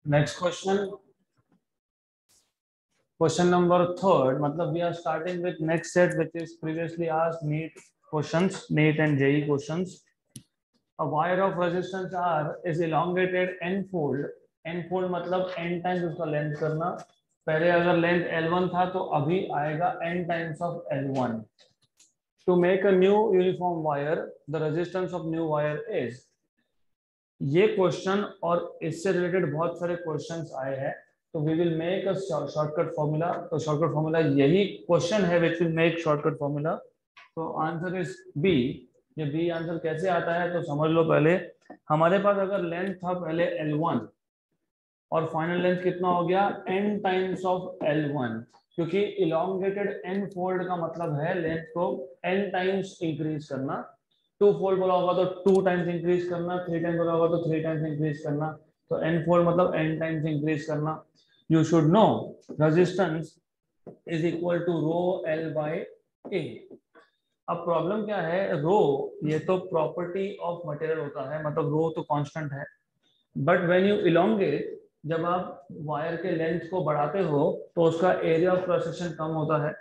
Next question, question number third, मतलब we are starting with next set which is previously asked NEET questions, NEET and JEE questions. A wire of resistance R is elongated n fold. n fold मतलब n times उसका length करना. पहले अगर length L1 था तो अभी आएगा n times of L1. To make a new uniform wire, the resistance of new wire is. ये क्वेश्चन और इससे रिलेटेड बहुत सारे क्वेश्चंस आए हैं, तो we will make a shortcut formula. तो शॉर्टकट फॉर्मूला यही क्वेश्चन है which will make shortcut formula. तो आंसर इज बी. ये बी आंसर कैसे आता है तो समझ लो. पहले हमारे पास अगर लेंथ था पहले L1 और फाइनल लेंथ कितना हो गया n टाइम्स ऑफ L1, क्योंकि इलोंगेटेड n फोल्ड का मतलब है लेंथ को n टाइम्स इंक्रीज करना. 2 फोल्ड बोला होगा तो 2 टाइम्स इंक्रीज करना, 3 टाइम्स बोला होगा तो 3 टाइम्स इंक्रीज करना. तो n फोल्ड मतलब n टाइम्स इंक्रीज करना. You should know resistance is equal to rho L by A. अब प्रॉब्लम क्या है, रो ये तो प्रॉपर्टी ऑफ मटेरियल होता है, मतलब रो तो कांस्टेंट है. बट व्हेन यू इलोंगेट, जब आप वायर के लेंथ को बढ़ाते हो तो उसका एरिया ऑफ क्रॉस सेक्शन कम होता है.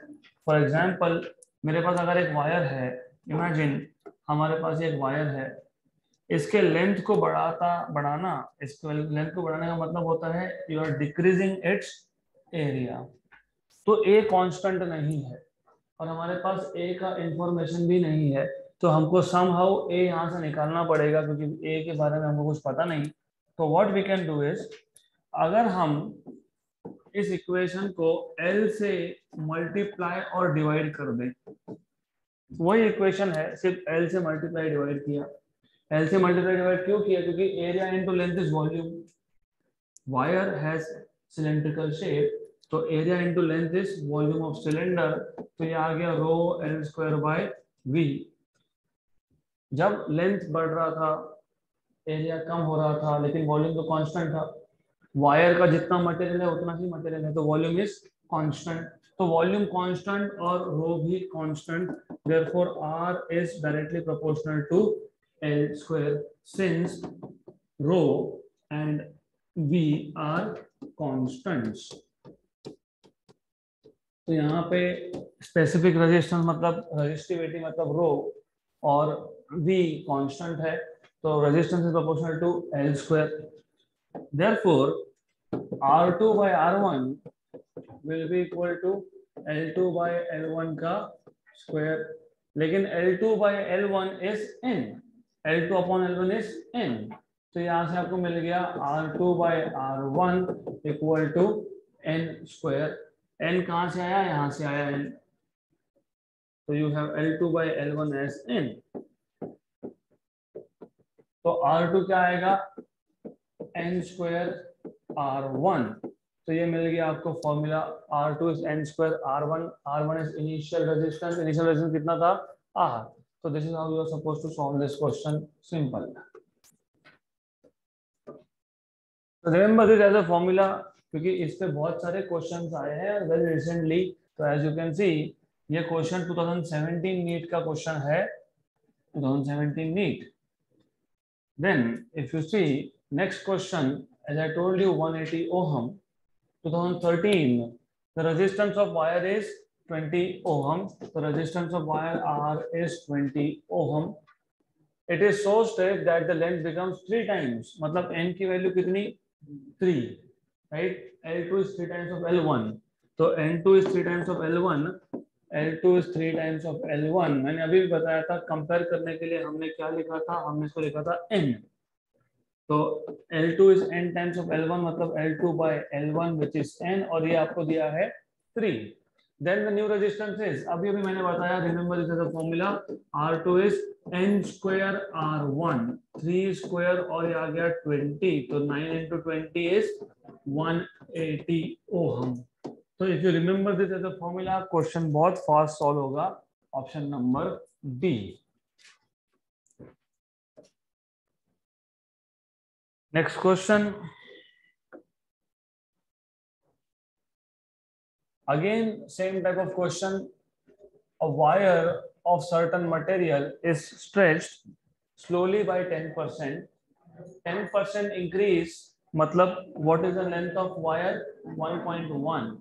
फॉर एग्जांपल मेरे पास अगर एक वायर है, इमेजिन हमारे पास एक वायर है, इसके लेंथ को बढ़ाना, इसके लेंथ को बढ़ाने का मतलब होता है you are decreasing its area. तो ए कांस्टेंट नहीं है और हमारे पास ए का इंफॉर्मेशन भी नहीं है, तो हमको समहाउ ए यहाँ से निकालना पड़ेगा क्योंकि ए के बारे में हमको कुछ पता नहीं. तो what we can do is, अगर हम इस इक्वेशन को L से मल्टीप्लाई और डिवाइड कर दें, वही इक्वेशन है, सिर्फ L से मल्टीप्लाई डिवाइड किया. L से मल्टीप्लाई डिवाइड क्यों किया, क्योंकि area into length is volume. Wire has cylindrical shape, तो area into length is volume of cylinder. तो ये आ गया rho L square by V. जब लेंथ बढ़ रहा था एरिया कम हो रहा था, लेकिन वॉल्यूम तो कांस्टेंट था. वायर का जितना मटेरियल है उतना ही मटेरियल है, तो वॉल्यूम इज कांस्टेंट. तो वॉल्यूम कांस्टेंट और रो भी constant, therefore R is directly proportional to L square since rho and V are constants. तो यहाँ पे स्पेसिफिक रेजिस्टेंस मतलब रेजिस्टिविटी मतलब रो और V कांस्टेंट है, तो resistance is proportional to L square. Therefore, R2 by R1 will be equal to L2 by L1 का square. लेकिन L2 by L1 is n, L2 upon L1 is n. तो यहाँ से आपको मिल गया R2 by R1 equal to n square. n कहाँ से आया, यहाँ से आया n. तो you have L2 by L1 as n. तो R2 क्या आएगा, n स्क्वायर R1. तो ये मिल गया आपको formula. R2 is n square R1. R1 is initial resistance. Initial resistance कितना था, R. तो this is how you are supposed to solve this question. Simple. तो remember this as a formula, क्योंकि इस पे बहुत सारे क्वेश्चंस आए हैं वेरी रिसेंटली. तो एज यू कैन सी ये क्वेश्चन 2017 नीट का क्वेश्चन है, 2017 NEET. Then if you see next question, as I told you 180 ohm, 2013, the resistance of wire is 20 ohm. The resistance of wire R is 20 ohm. It is so straight that the length becomes 3 times. मतलब n की value कितनी, 3, right? L2 is 3 times of L1. तो N2 is 3 times of L1. L2 is 3 times of L1. मैंने अभी भी बताया था, compare करने के लिए हमने क्या लिखा था, हमने इसको लिखा था n. तो L2 is n times of L1 मतलब L2 by L1 which is n, और ये आपको दिया है 3. Then the new resistance is, अभी मैंने बताया, remember this is a formula. R2 is n square R1, 3 square और ये आ गया 20, तो 9 into 20 is 180 ohm. तो if you remember this as a formula, question बहुत फास्ट सॉल्व होगा. Option number B. Next question. Again, same type of question. A wire of certain material is stretched slowly by 10%. 10% increase मतलब what is the length of wire 1.1,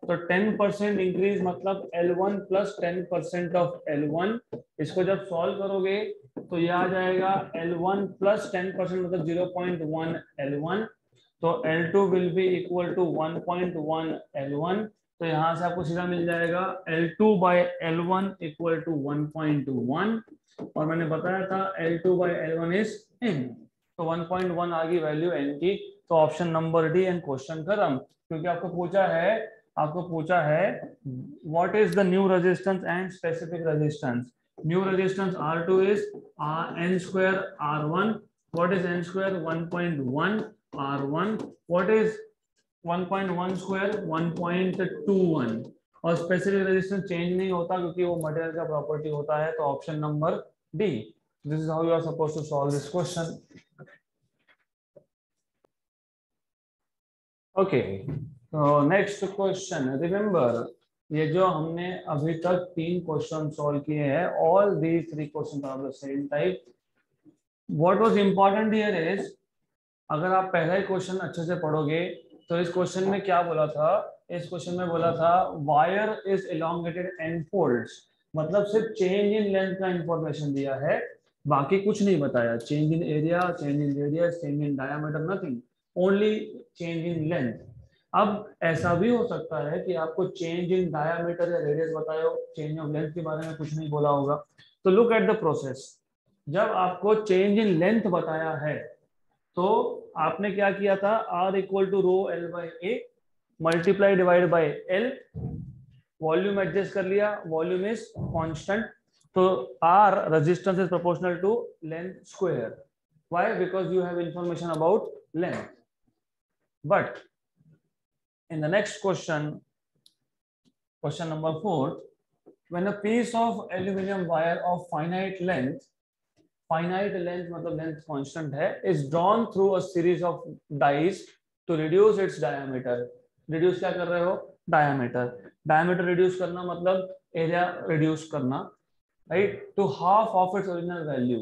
तो 10% increase मतलब L1 plus 10% of L1। इसको जब solve करोगे तो ये आ जाएगा L1 plus 10% मतलब 0.1 L1, तो L2 will be equal to 1.1 L1। तो यहाँ से आपको सीधा मिल जाएगा L2 bye L1 equal to 1.1, और मैंने बताया था L2 bye L1 is n, तो 1.1 आ गई वैल्यू n की। तो option number D and question खत्म, क्योंकि आपको पूछा है what is the new resistance and specific resistance. New resistance R2 is n square R1, what is n square 1.1 R1, what is 1.1 square 1.21, और स्पेसिफिक रेजिस्टेंस चेंज नहीं होता क्योंकि वो मटेरियल का प्रॉपर्टी होता है। तो option number D, this is how you are supposed to solve this question. Okay, तो नेक्स्ट क्वेश्चन, रिमेंबर ये जो हमने अभी तक 3 क्वेश्चन सॉल्व किए हैं, all these 3 question are the same type. What was important here is, अगर आप पहला ही क्वेश्चन अच्छे से पढ़ोगे तो इस क्वेश्चन में क्या बोला था, इस क्वेश्चन में बोला था wire is elongated and folds, मतलब सिर्फ चेंज इन लेंथ का इंफॉर्मेशन दिया है, बाकी कुछ नहीं बताया। Change in area, change in radius, change in diameter, nothing, only change in length. अब ऐसा भी हो सकता है कि आपको चेंज इन डायमीटर या रेडियस बताया हो, चेंज ऑफ लेंथ के बारे में कुछ नहीं बोला होगा। तो लुक एट द प्रोसेस, जब आपको चेंज इन लेंथ बताया है तो आपने क्या किया था, R equal to rho L by a multiply divide by L, volume adjust कर लिया, वॉल्यूम इज कांस्टेंट, तो R resistance is proportional to length square. Why? Because you have information about length. But in the next question, question number 4, when a piece of aluminum wire of finite length मतलब length constant है, is drawn through a series of dies to reduce its diameter, reduce क्या कर रहे हो, diameter reduce करना मतलब area reduce करना, right, to half of its original value,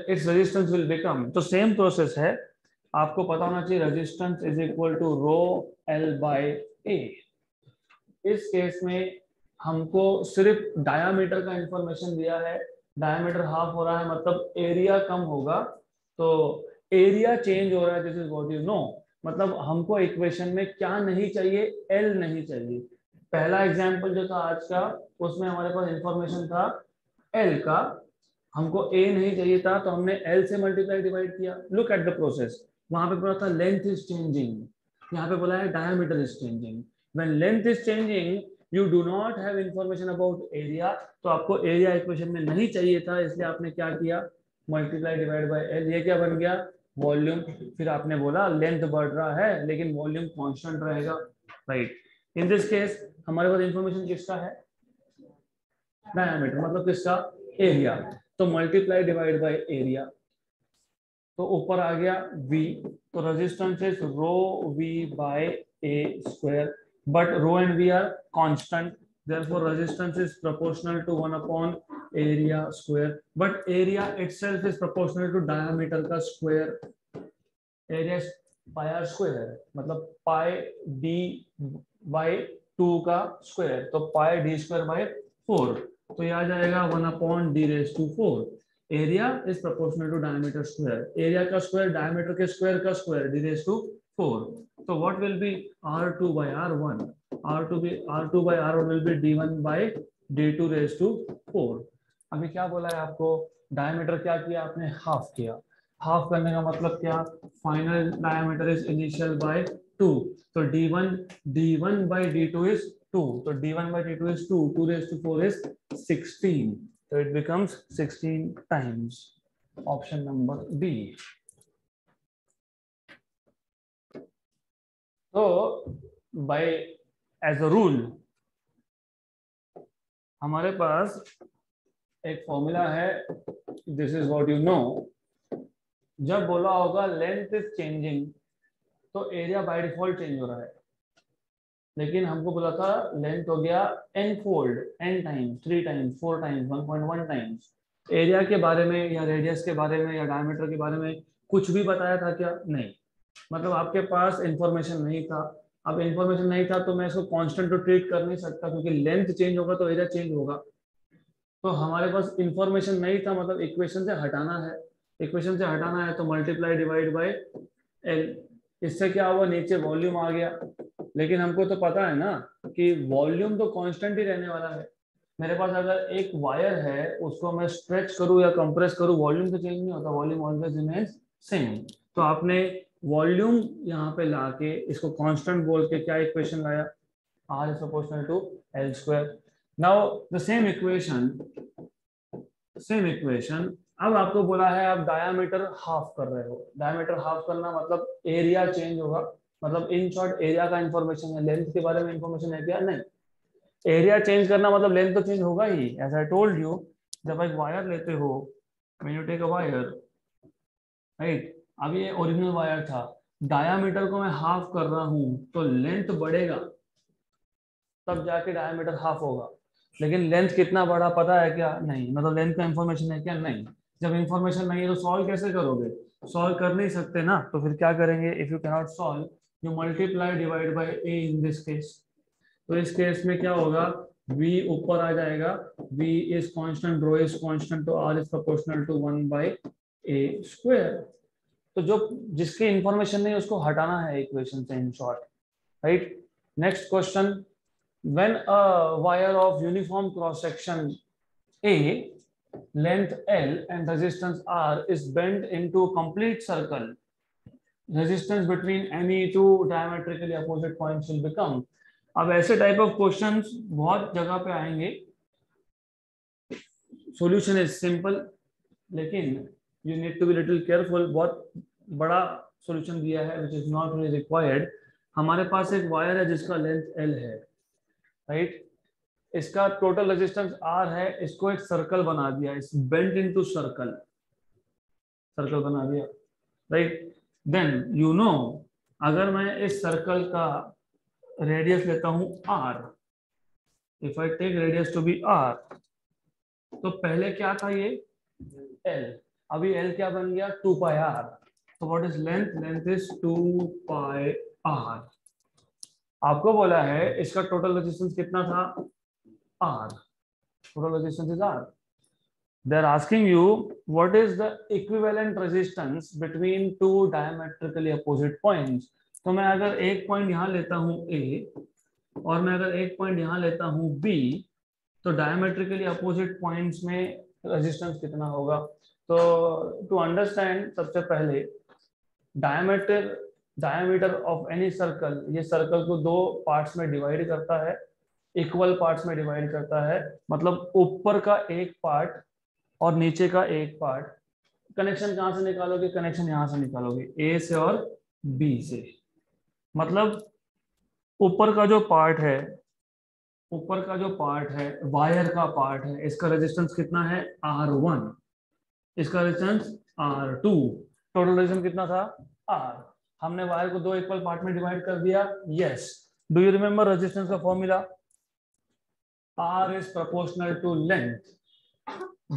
its resistance will become, तो सेम प्रोसेस है, आपको पता होना चाहिए resistance is equal to rho L by A. इस केस में हमको सिर्फ डायामीटर का इंफॉर्मेशन दिया है, डायामीटर हाफ हो रहा है मतलब एरिया कम होगा, तो एरिया चेंज हो रहा है, this is what you know. मतलब हमको इक्वेशन में क्या नहीं चाहिए, एल नहीं चाहिए। पहला एग्जांपल जो था आज का, उसमें हमारे पास इंफॉर्मेशन था एल का, हमको ए नहीं चाहिए था तो हमने एल से मल्टीप्लाई डिवाइड किया। लुक एट द प्रोसेस, वहां पे बोला था लेंथ इज चेंजिंग, यहाँ पे बोला है diameter is changing. When length is changing you do not have information about area, तो आपको एरिया इक्वेशन में नहीं चाहिए था, इसलिए आपने क्या किया, मल्टीप्लाई डिवाइड बाय एल, ये क्या बन गया, वॉल्यूम। फिर आपने बोला लेंथ बढ़ रहा है लेकिन वॉल्यूम कांस्टेंट रहेगा, राइट। इन दिस केस हमारे पास इंफॉर्मेशन किसका है, डायमीटर, मतलब किसका, एरिया, तो मल्टीप्लाई डिवाइड बाय एरिया, तो ऊपर आ गया V, तो resistance is rho V by a square, but rho and V are constant, therefore resistance is proportional to 1 upon area square, but area itself is proportional to diameter का square, area is pi r square, मतलब pi d by 2 का square, तो pi d square by 4, तो ये आ जाएगा 1 upon d raised to 4। Area is proportional to diameter square, area का square diameter के square का स्क्वायर, डी रेज़ टू 4, तो what will be R2 by R1, R2 by R1 will be D1 by D2 raise to 4। अभी क्या बोला है आपको, diameter क्या किया आपने, हाफ किया, हाफ करने का मतलब क्या, final diameter is initial by 2, तो D1 by D2 is 2, तो D1 by D2 is 2, 2 raised to 4 is 16, so it becomes 16 times, option number B। So by as a rule हमारे पास एक फॉर्मूला है, this is what you know, जब बोला होगा length is changing तो area by default change हो रहा है, लेकिन हमको बोला था लेंथ हो गया n fold, n times, 3 times, 4 times, 1.1 times. Area के बारे में या रेडियस के बारे में या डायमीटर के बारे में कुछ भी बताया था क्या, नहीं। मतलब आपके पास इंफॉर्मेशन नहीं था। अब इंफॉर्मेशन नहीं था तो मैं इसको कांस्टेंट तो ट्रीट कर नहीं सकता, क्योंकि लेंथ चेंज होगा तो एरिया चेंज होगा। तो हमारे पास इंफॉर्मेशन नहीं था, मतलब इक्वेशन से हटाना है। इक्वेशन से हटाना है तो मल्टीप्लाई डिवाइड बाय एल। इससे क्या हुआ, नीचे वॉल्यूम आ गया। लेकिन हमको तो पता है ना कि वॉल्यूम तो कांस्टेंट ही रहने वाला है। मेरे पास अगर एक वायर है, उसको मैं स्ट्रेच करूं या कंप्रेस करूं, वॉल्यूम तो चेंज नहीं होता, वॉल्यूम ऑलवेज रिमेन्स सेम। तो आपने वॉल्यूम यहाँ पे लाके इसको कांस्टेंट बोल के क्या इक्वेशन लाया, R is proportional to L square. Now the same equation अब आपको बोला है आप डायामीटर हाफ कर रहे हो। डायामीटर हाफ करना मतलब एरिया चेंज होगा। मतलब इन शॉर्ट एरिया का इंफॉर्मेशन है, लेंथ के बारे में इंफॉर्मेशन है क्या, नहीं। एरिया चेंज करना मतलब लेंथ तो चेंज होगा ही, एज आई टोल्ड यू। जब एक वायर लेते हो, when you take a wire, right, अब ये ओरिजिनल वायर था, डायामीटर को मैं हाफ कर रहा हूं तो लेंथ बढ़ेगा, तब जाके डायमीटर हाफ होगा। लेकिन लेंथ कितना बड़ा पता है क्या, नहीं। मतलब लेंथ का इंफॉर्मेशन है क्या, नहीं। जब इंफॉर्मेशन नहीं है तो सॉल्व कैसे करोगे, सॉल्व कर नहीं सकते ना, तो फिर क्या करेंगे, if you cannot solve you multiply divide by A in this case. तो इस केस में क्या होगा, v ऊपर आ जाएगा, v is constant, rho is constant, तो r is proportional to 1 by a square. तो जो जिसकी इंफॉर्मेशन नहीं उसको हटाना है इक्वेशन से, in short, right. Next question, when a wire of uniform cross section A, length L and resistance R is bent into a complete circle, resistance between any two diametrically opposite points will become। अब ऐसे type of questions बहुत जगह पे आएंगे। Solution is simple, लेकिन you need to be little careful. बहुत बड़ा solution दिया है which is not really required. हमारे पास एक वायर है जिसका लेंथ L है, राइट। इसका टोटल रेजिस्टेंस R है, इसको एक सर्कल बना दिया, इस बेंट इनटू सर्कल, सर्कल बना दिया, राइट। देन यू नो, अगर मैं इस सर्कल का रेडियस लेता हूं R, if I take radius to be R, तो पहले क्या था ये L, अभी L क्या बन गया 2 पाई R। तो what is length, length is 2 pi R। आपको बोला है इसका टोटल रेजिस्टेंस कितना था R, total resistance is R. They're asking you what is the equivalent resistance between two diametrically opposite points। तो मैं अगर एक पॉइंट यहां लेता हूं A और मैं अगर एक पॉइंट यहां लेता हूं B, तो डायमेट्रिकली अपोजिट पॉइंट्स में रेजिस्टेंस कितना होगा। तो टू अंडरस्टैंड, सबसे पहले diameter diameter of any circle, ये सर्कल को दो पार्ट्स में डिवाइड करता है, इक्वल पार्ट्स में डिवाइड करता है। मतलब ऊपर का एक पार्ट और नीचे का एक पार्ट। कनेक्शन कहां से निकालोगे, कनेक्शन यहां से निकालोगे, ए से और बी से। मतलब ऊपर का जो पार्ट है, ऊपर का जो पार्ट है, वायर का पार्ट है, इसका रेजिस्टेंस कितना है R1, इसका रेजिस्टेंस R2। टोटल रेजिस्टेंस कितना था R। हमने वायर को दो इक्वल पार्ट में डिवाइड कर दिया, yes. Do you remember resistance का formula, R is proportional to length.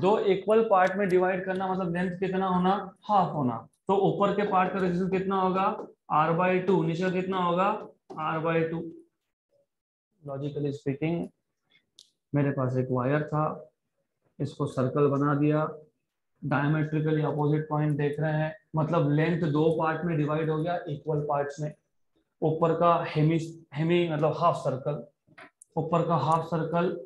दो इक्वल पार्ट में डिवाइड करना मतलब लेंथ कितना होना, हाफ होना। तो ऊपर के पार्ट का रेजिस्टेंस कितना होगा R/2, नीचे कितना होगा R/2। लॉजिकली स्पीकिंग, मेरे पास एक वायर था, इसको सर्कल बना दिया, डायमेट्रिकली अपोजिट पॉइंट देख रहे हैं, मतलब लेंथ दो पार्ट में डिवाइड हो गया इक्वल पार्ट्स में। ऊपर का हेमी हेमी मतलब हाफ सर्कल, ऊपर का हाफ सर्कल,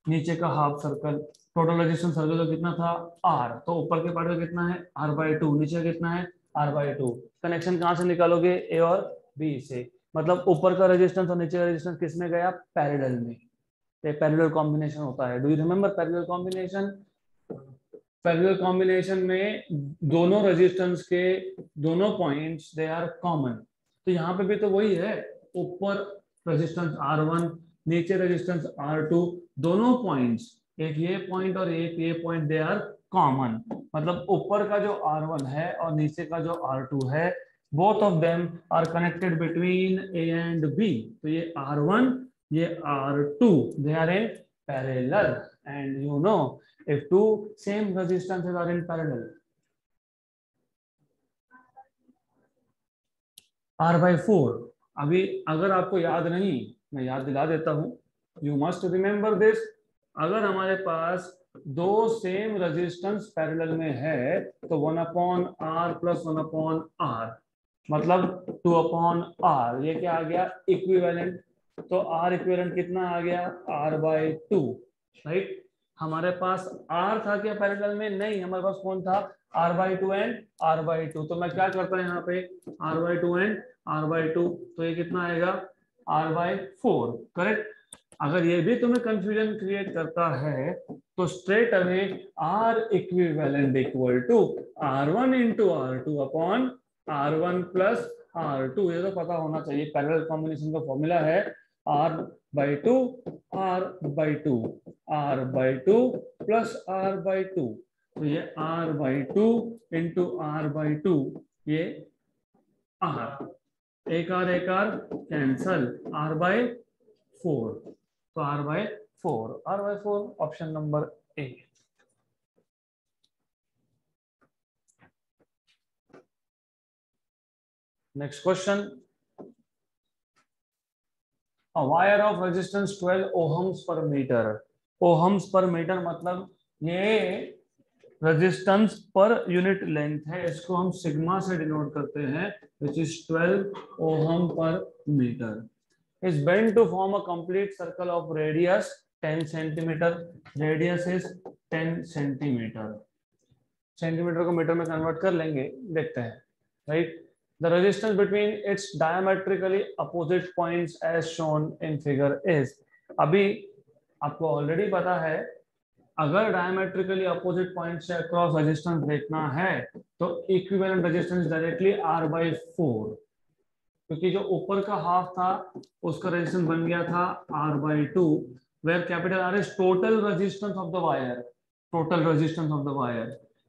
नीचे का half circle. Total resistance circle का कितना था R, तो ऊपर के पार्ट का कितना है R/2, नीचे कितना है R/2। कनेक्शन कहां से निकालोगे, A और B से। मतलब ऊपर का रेजिस्टेंस और नीचे का रेजिस्टेंस किस में गया, पैरेलल में। ये पैरेलल कॉम्बिनेशन होता है। Do you remember parallel combination. Parallel combination में दोनों रेजिस्टेंस के दोनों पॉइंट्स दे आर कॉमन। तो यहाँ पे भी तो वही है, ऊपर रेजिस्टेंस R1, नीचे रेजिस्टेंस R2, दोनों पॉइंट्स, एक ये पॉइंट और एक ये पॉइंट, दे आर कॉमन। मतलब ऊपर का जो R1 है और नीचे का जो R2 है, both of them are connected between A and B। तो ये R1, ये R2, they are in parallel. And you know, if two same resistances are in parallel, r/4। अभी अगर आपको याद नहीं, मैं याद दिला देता हूं, यू मस्ट रिमेंबर दिस। अगर हमारे पास दो सेम रेजिस्टेंस पैरेलल में है तो 1/r प्लस 1/r, मतलब 2/r, ये क्या आ गया, इक्विवेलेंट। तो r इक्विवेलेंट कितना आ गया, r/2, राइट। हमारे पास r था क्या पैरेलल में, नहीं, हमारे पास कौन था, r/2 एंड r/2। तो मैं क्या करता हूं यहाँ पे, r/2 एंड r/2, तो ये कितना आएगा, r/4, करेक्ट। अगर ये भी तुम्हें कंफ्यूजन क्रिएट करता है तो straight away r equivalent equal to r1 into r2 upon r1 plus r2, ये तो पता होना चाहिए। पैरेलल कॉम्बिनेशन का फॉर्मूला है r/2 r/2 r/2 plus r/2। तो ये r/2 इंटू r/2, ये r, एक आर कैंसल, r/4, तो r/4 option number A. Next question, a wire of resistance 12 ohms per meter। ohms per meter मतलब ये resistance per unit length है, इसको हम सिग्मा से डिनोट करते हैं, which is 12 ohm per metre. Is bent to form a complete circle of radius 10 centimetre. Radius is 10 centimetre. Centimetre को metre में कन्वर्ट कर लेंगे, देखते हैं, right. The resistance between its diametrically opposite points as shown in figure is. अभी आपको already पता है, अगर डायमेट्रिकली अपोजिट पॉइंट से अक्रॉस रेजिस्टेंस देखना है तो इक्विवेलेंट रेजिस्टेंस डायरेक्टली r/4, क्योंकि जो ऊपर का हाफ था उसका रेजिस्टेंस बन गया था r/2, where capital R is total resistance of the wire, total resistance of the wire,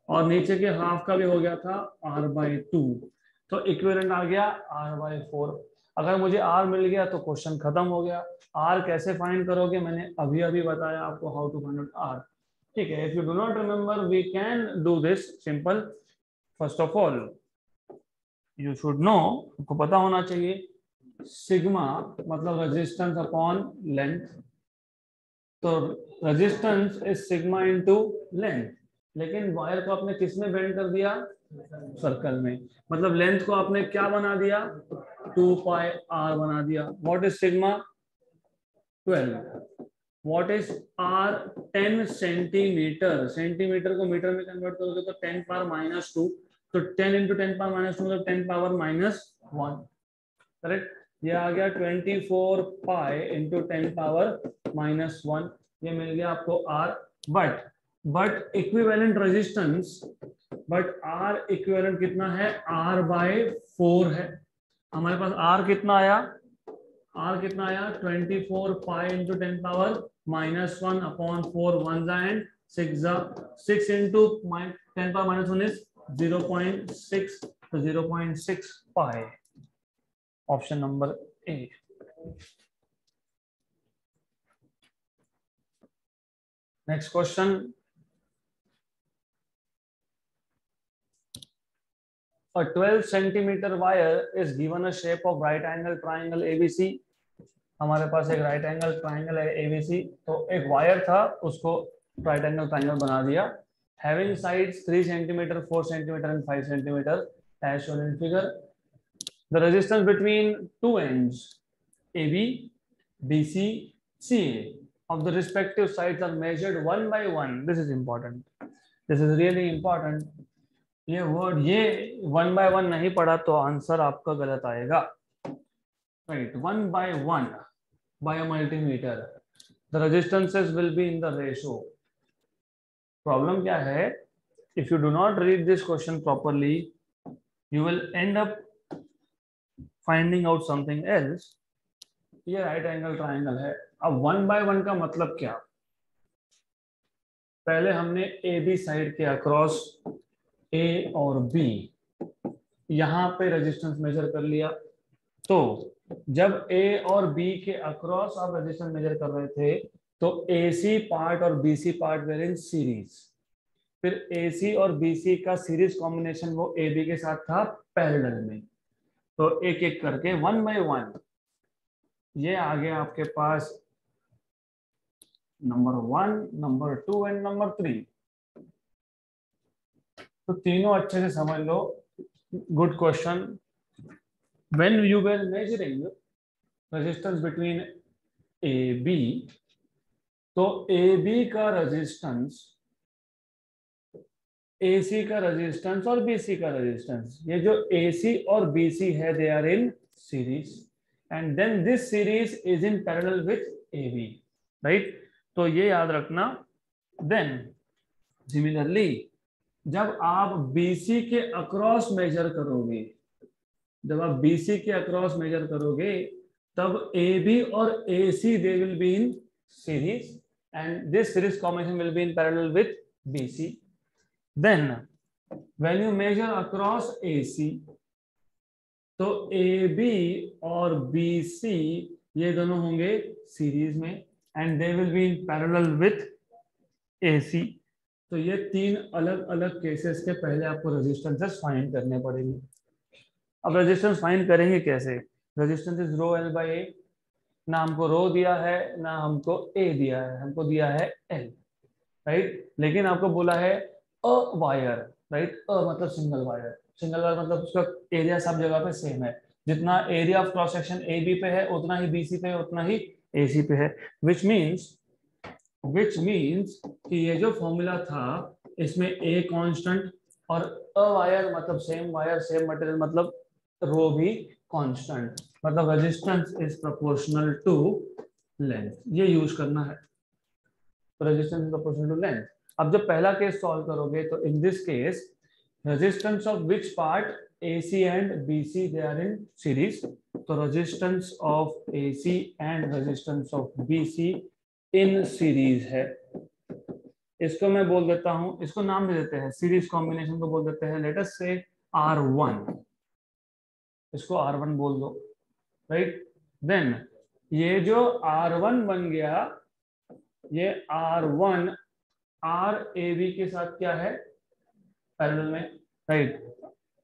और नीचे के हाफ का भी हो गया था r/2, तो इक्विवेलेंट आ गया r/4। अगर मुझे r मिल गया तो क्वेश्चन खत्म हो गया। r कैसे फाइंड करोगे, मैंने अभी अभी बताया आपको how to find out r, ठीक है। If you do not remember we can do this simple. First of all you should know, आपको पता होना चाहिए, सिग्मा मतलब रेजिस्टेंस अपॉन लेंथ। तो resistance is sigma into length, लेकिन वायर को आपने किस में बेंड कर दिया, सर्कल में, मतलब लेंथ को आपने क्या बना दिया, 2πr बना दिया। What is sigma, 12। What is r, 10 centimetre. Centimetre को मीटर में कन्वर्ट करोगे तो 10 पावर -2, तो 10 इंटू 10 पावर -2 मतलब 10 पावर -1, करेक्ट। ये आ गया 24 पाई इंटू 10 पावर -1, ये मिल गया आपको r। But equivalent resistance, but r equivalent कितना है, r/4 है। हमारे पास r कितना आया, 24 pi into 10 power -1 upon 4, 1 and 6 into 10 power -1 is 0.6, तो 0.6 pi, option number A. Next question, a 12 centimeter wire is given a shape of right angle triangle ABC। हमारे पास एक राइट एंगल ट्राइंगल है ABC, तो एक wire था उसको right angle triangle बना दिया, having sides 3 centimeter, 4 centimeter and 5 centimeter as shown in figure। The resistance between two ends AB, BC, CA of the respective sides are measured one by one। This is important, this is really important। ये word, ये 1 by 1 नहीं पढ़ा तो answer आपका गलत आएगा, right. 1 by 1 by a multimeter, the resistances will be in the ratio। Problem क्या है, if you do not read this question properly you will end up finding out something else। ये right angle triangle है। अब 1 by 1 का मतलब क्या, पहले हमने ए बी साइड के अक्रॉस ए और बी यहां पे रेजिस्टेंस मेजर कर लिया। तो जब ए और बी के अक्रॉस आप रेजिस्टेंस मेजर कर रहे थे तो AC पार्ट और BC part were in series. फिर AC और BC का सीरीज कॉम्बिनेशन वो AB के साथ था पैरेलल में। तो एक एक करके 1 by 1 ये आ गया आपके पास नंबर 1, नंबर 2 एंड नंबर 3। तो तीनों अच्छे से समझ लो। Good question. When you were measuring resistance between A B, तो ए बी का रेजिस्टेंस, AC का रेजिस्टेंस और BC का रेजिस्टेंस, ये जो AC और BC है they are in series and then this series is in parallel with AB, right. तो ये याद रखना। देन सिमिलरली जब आप BC के अक्रॉस मेजर करोगे, जब आप BC के अक्रॉस मेजर करोगे तब AB और AC they will be in series and this series combination will be in parallel with BC। Then when you measure across AC, तो AB और BC ये दोनों होंगे सीरीज में and they will be in parallel with AC। तो ये तीन अलग अलग केसेस के पहले आपको रेजिस्टेंसेस फाइंड करने पड़ेंगे। अब रेजिस्टेंस फाइंड करेंगे कैसे? Resistance is rho L by A। ना हमको रो दिया है ना हमको A दिया है, हमको दिया है L, राइट। लेकिन आपको बोला है अ वायर, राइट। अ मतलब सिंगल वायर, सिंगल वायर मतलब उसका एरिया सब जगह पे सेम है। जितना area of cross section A B पे है उतना ही BC पे है, उतना ही AC पे है। विच मीन्स कि ये जो फॉर्मूला था इसमें A कांस्टेंट और अ वायर मतलब सेम वायर सेम मटेरियल मतलब रो भी कांस्टेंट, मतलब resistance is proportional to length. ये यूज करना है, resistance is proportional to length. अब जब पहला केस सॉल्व करोगे तो in this case resistance of which part AC and BC they are in series. तो resistance of AC and resistance of BC in series है। इसको मैं बोल देता हूं, इसको नाम दे देते हैं, सीरीज कॉम्बिनेशन को बोल देते हैं लेट अस से R1। इसको R1 बोल दो, राइट। देन ये जो R1 बन गया, ये R1 RAB के साथ क्या है? पैरेलल में, राइट।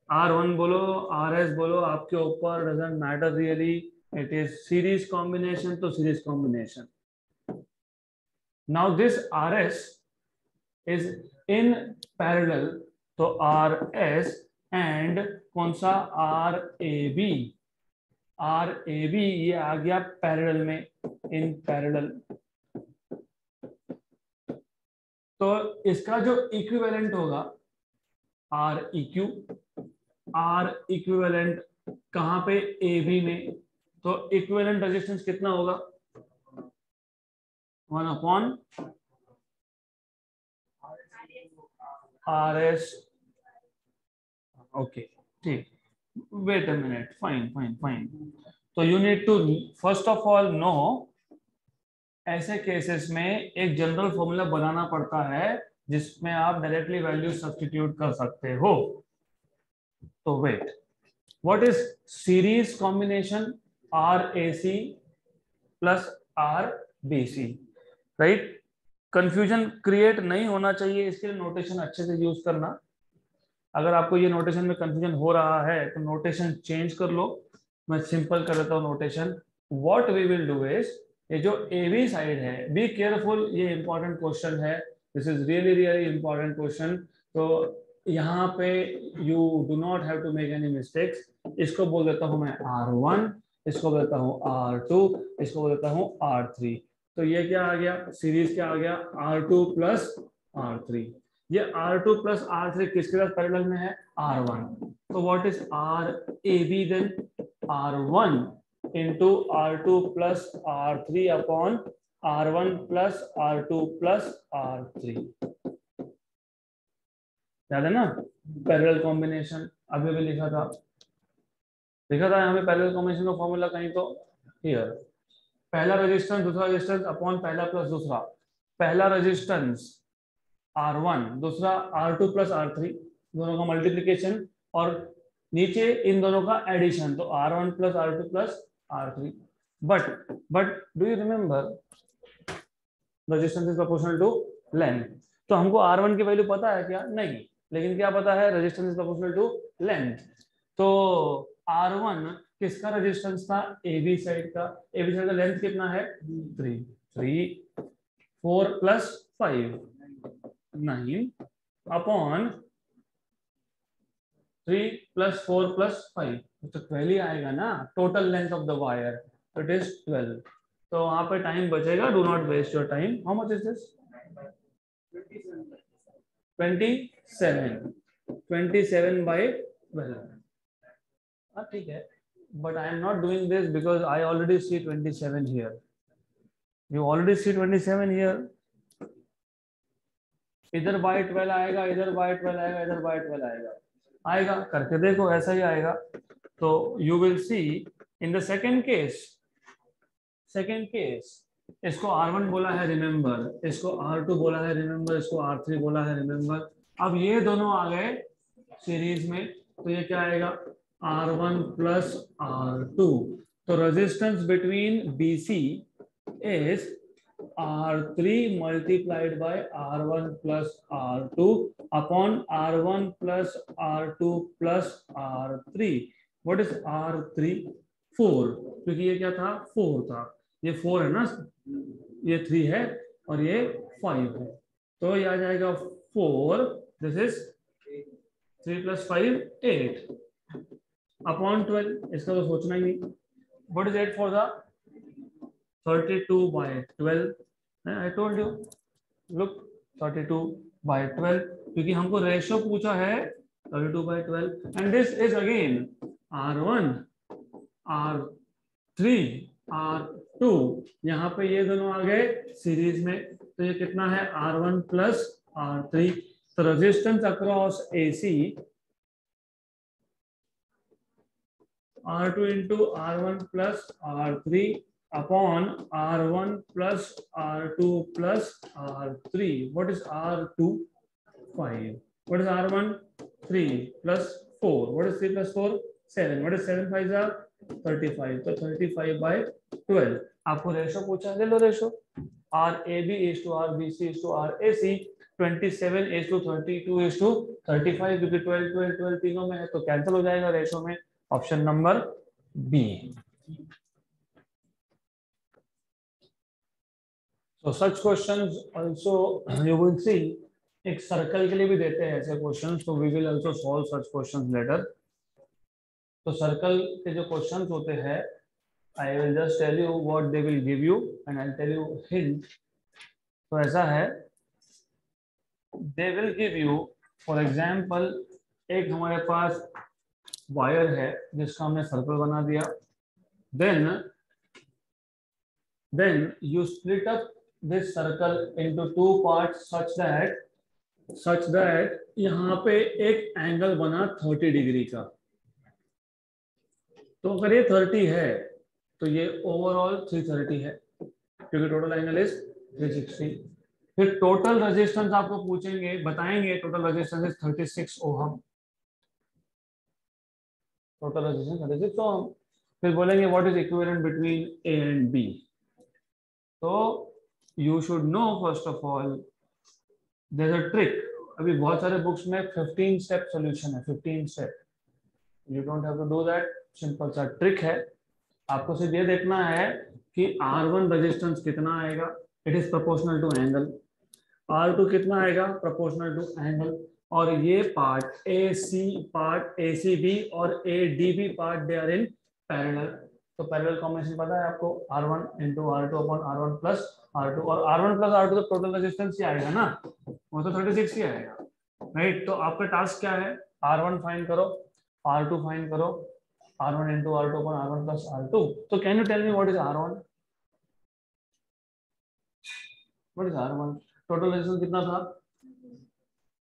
R1 बोलो RS बोलो आपके ऊपर, doesn't matter really, it is series combination, तो series combination. Now this RS is in parallel, तो RS एंड कौन सा RAB, RAB ये आ गया पैरेलल में, इन पैरेलल। तो इसका जो इक्विवेलेंट होगा REQ, R इक्विवेलेंट कहां पे? AB में। तो इक्विवेलेंट रेजिस्टेंस कितना होगा? 1 अपॉन RS। ओके ठीक, वेट अ मिनट, फाइन। तो you need to first of all know, ऐसे केसेस में एक जनरल फॉर्मूला बनाना पड़ता है जिसमें आप डायरेक्टली वैल्यू सब्स्टिट्यूट कर सकते हो। तो wait, what is series combination? RAC plus RBC, right. Confusion create नहीं होना चाहिए, इसके लिए नोटेशन अच्छे से यूज करना। अगर आपको ये नोटेशन में कंफ्यूजन हो रहा है तो नोटेशन चेंज कर लो। मैं सिंपल कर देता हूँ notation. What we will do is, ये जो AB साइड है, बी केयरफुल, ये इंपॉर्टेंट क्वेश्चन है, this is really important question. तो यहाँ पे you do not have to make any mistakes. इसको बोल देता हूँ मैं R1, इसको बोल देता हूँ R2, इसको बोल देता हूँ R3। तो ये क्या आ गया? सीरीज क्या आ गया? R2 plus R3। ये R2 प्लस R3 किसके साथ पैरेलल में है? R1। तो what is RAB then? R1 into R2 plus R3 upon R1 plus R2 plus R3। याद है ना? पैरेलल कॉम्बिनेशन अभी भी लिखा था यहाँ पे पैरेलल कॉम्बिनेशन का फॉर्मूला कहीं तो हियर, पहला रेजिस्टेंस दूसरा रेजिस्टेंस अपॉन पहला प्लस दूसरा। पहला रेजिस्टेंस R1, दूसरा R2 प्लस R3, दोनों का मल्टीप्लीकेशन और नीचे इन दोनों का एडिशन, तो R1 plus R2 plus R3। But do you remember resistance is proportional to length. तो हमको R1 की वैल्यू पता है क्या? नहीं, लेकिन क्या पता है? Resistance is proportional to length. तो R1 किसका रेजिस्टेंस था, AB साइड का। AB साइड का लेंथ कितना है 3, 4 + 5 9 अपॉन 3 + 4 + 5 तो 12 ही आएगा ना total length of the wire, it is 12। तो वहां पे टाइम बचेगा, do not waste your time. How much is this 27/12। ठीक है, but I am not doing this because I already see 27 here. You already see 27 here. इधर bye 12 आएगा, इधर bye 12 आएगा, इधर बाय 12 आएगा करके देखो, ऐसा ही आएगा। तो you will see in the second case इसको R1 बोला है रिमेंबर, इसको R2 बोला है रिमेंबर, इसको R3 बोला है रिमेंबर। अब ये दोनों आ गए सीरीज में, तो ये क्या आएगा R1 + R2। तो resistance between BC is R3 multiplied by R1 + R2 upon R1 + R2 + R3। What is R3? 4, क्योंकि ये क्या था 4 था, ये 4 है ना, ये 3 है और ये 5 है, तो ये आ जाएगा 4, दिस इज 3 + 5 8 अपॉन 12। इसका तो सोचना ही नहीं। What is 8 for the 32/12। I told you, look 32/12, क्योंकि हमको रेशियो पूछा है 32/12 and this is again R1 R3 R2। यहाँ पे ये दोनों आ गए सीरीज में, तो ये कितना है R1 + R3। तो resistance across AC R2 into R1 + R3 upon R1 + R2 + R3। What is R2? 5. What is R1? 3 + 4. What is 3 + 4? 7. What is 7 × 5 are 35। तो 35/12 आपको रेशो पूछा, ले लो ratio. RAB is to RBC is to RAC 27 is to 32 is to 35, क्योंकि 12 12 12 तीनों में है तो cancel हो जाएगा रेशो में। Option number B. So such questions also you will see, एक सर्कल के लिए भी देते हैं ऐसे क्वेश्चंस, तो we will also solve such questions later। तो सर्कल के जो क्वेश्चंस होते हैं, I will just tell you what they will give you and I'll tell you hint। तो ऐसा है, they will give you for example, एक हमारे पास वायर है जिसका हमने सर्कल बना दिया, then you split up this circle into 2 parts such that यहाँ पे एक एंगल बना 30 डिग्री का। तो अगर ये 30 है तो ये ओवरऑल 330 है, क्योंकि टोटल एंगल इज 360। फिर टोटल रेजिस्टेंस आपको पूछेंगे, बताएंगे total resistance is 36 ohm, total resistance 36 ohm. फिर बोलेंगे what is equivalent between A and B. तो you should know first of all there is a trick. अभी बहुत सारे बुक्स में 15 स्टेप सॉल्यूशन है, 15 step. You don't have to do that, simple सा trick है। आपको सिर्फ ये देखना है कि R1 रेजिस्टेंस कितना आएगा, it is proportional to angle. R2 कितना आएगा, प्रोपोर्शनल टू एंगल। और ये पार्ट ACB और ADB part they are in parallel. तो पैरेलल कॉम्बिनेशन पता है आपको, R1 × R2 upon R1 + R2। और R1 + R2 तो टोटल रेजिस्टेंस ही आएगा ना, वो तो 36 ही आएगा, राइट। तो आपका टास्क क्या है, R1 फाइंड करो, R2 फाइंड करो, R1 × R2 upon R1 + R2। तो can you tell me what is R1? What is R1? Total resistance कितना था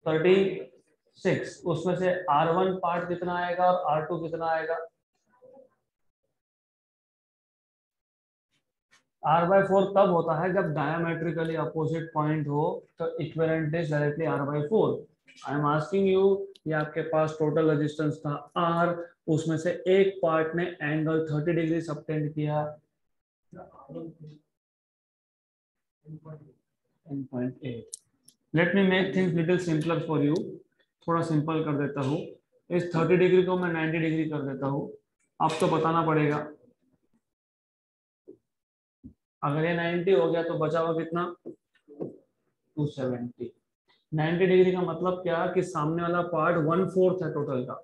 36, उसमें से R1 पार्ट कितना आएगा और R2 कितना आएगा। R/4 तब होता है जब डायमेट्रिकली अपोजिट पॉइंट हो, तो equivalent is directly R/4। I am asking you, ये आपके पास टोटल रेजिस्टेंस था R, उसमें से एक पार्ट ने एंगल 30 डिग्री सबटेंड किया, 10.8। Let me make things little simpler for you, थोड़ा सिंपल कर देता हूँ। इस 30 डिग्री को मैं 90 डिग्री कर देता हूँ, अब तो बताना पड़ेगा। अगर ये 90 हो गया तो बचा हुआ कितना 270। 90 डिग्री का मतलब क्या कि सामने वाला पार्ट 1/4 है टोटल का।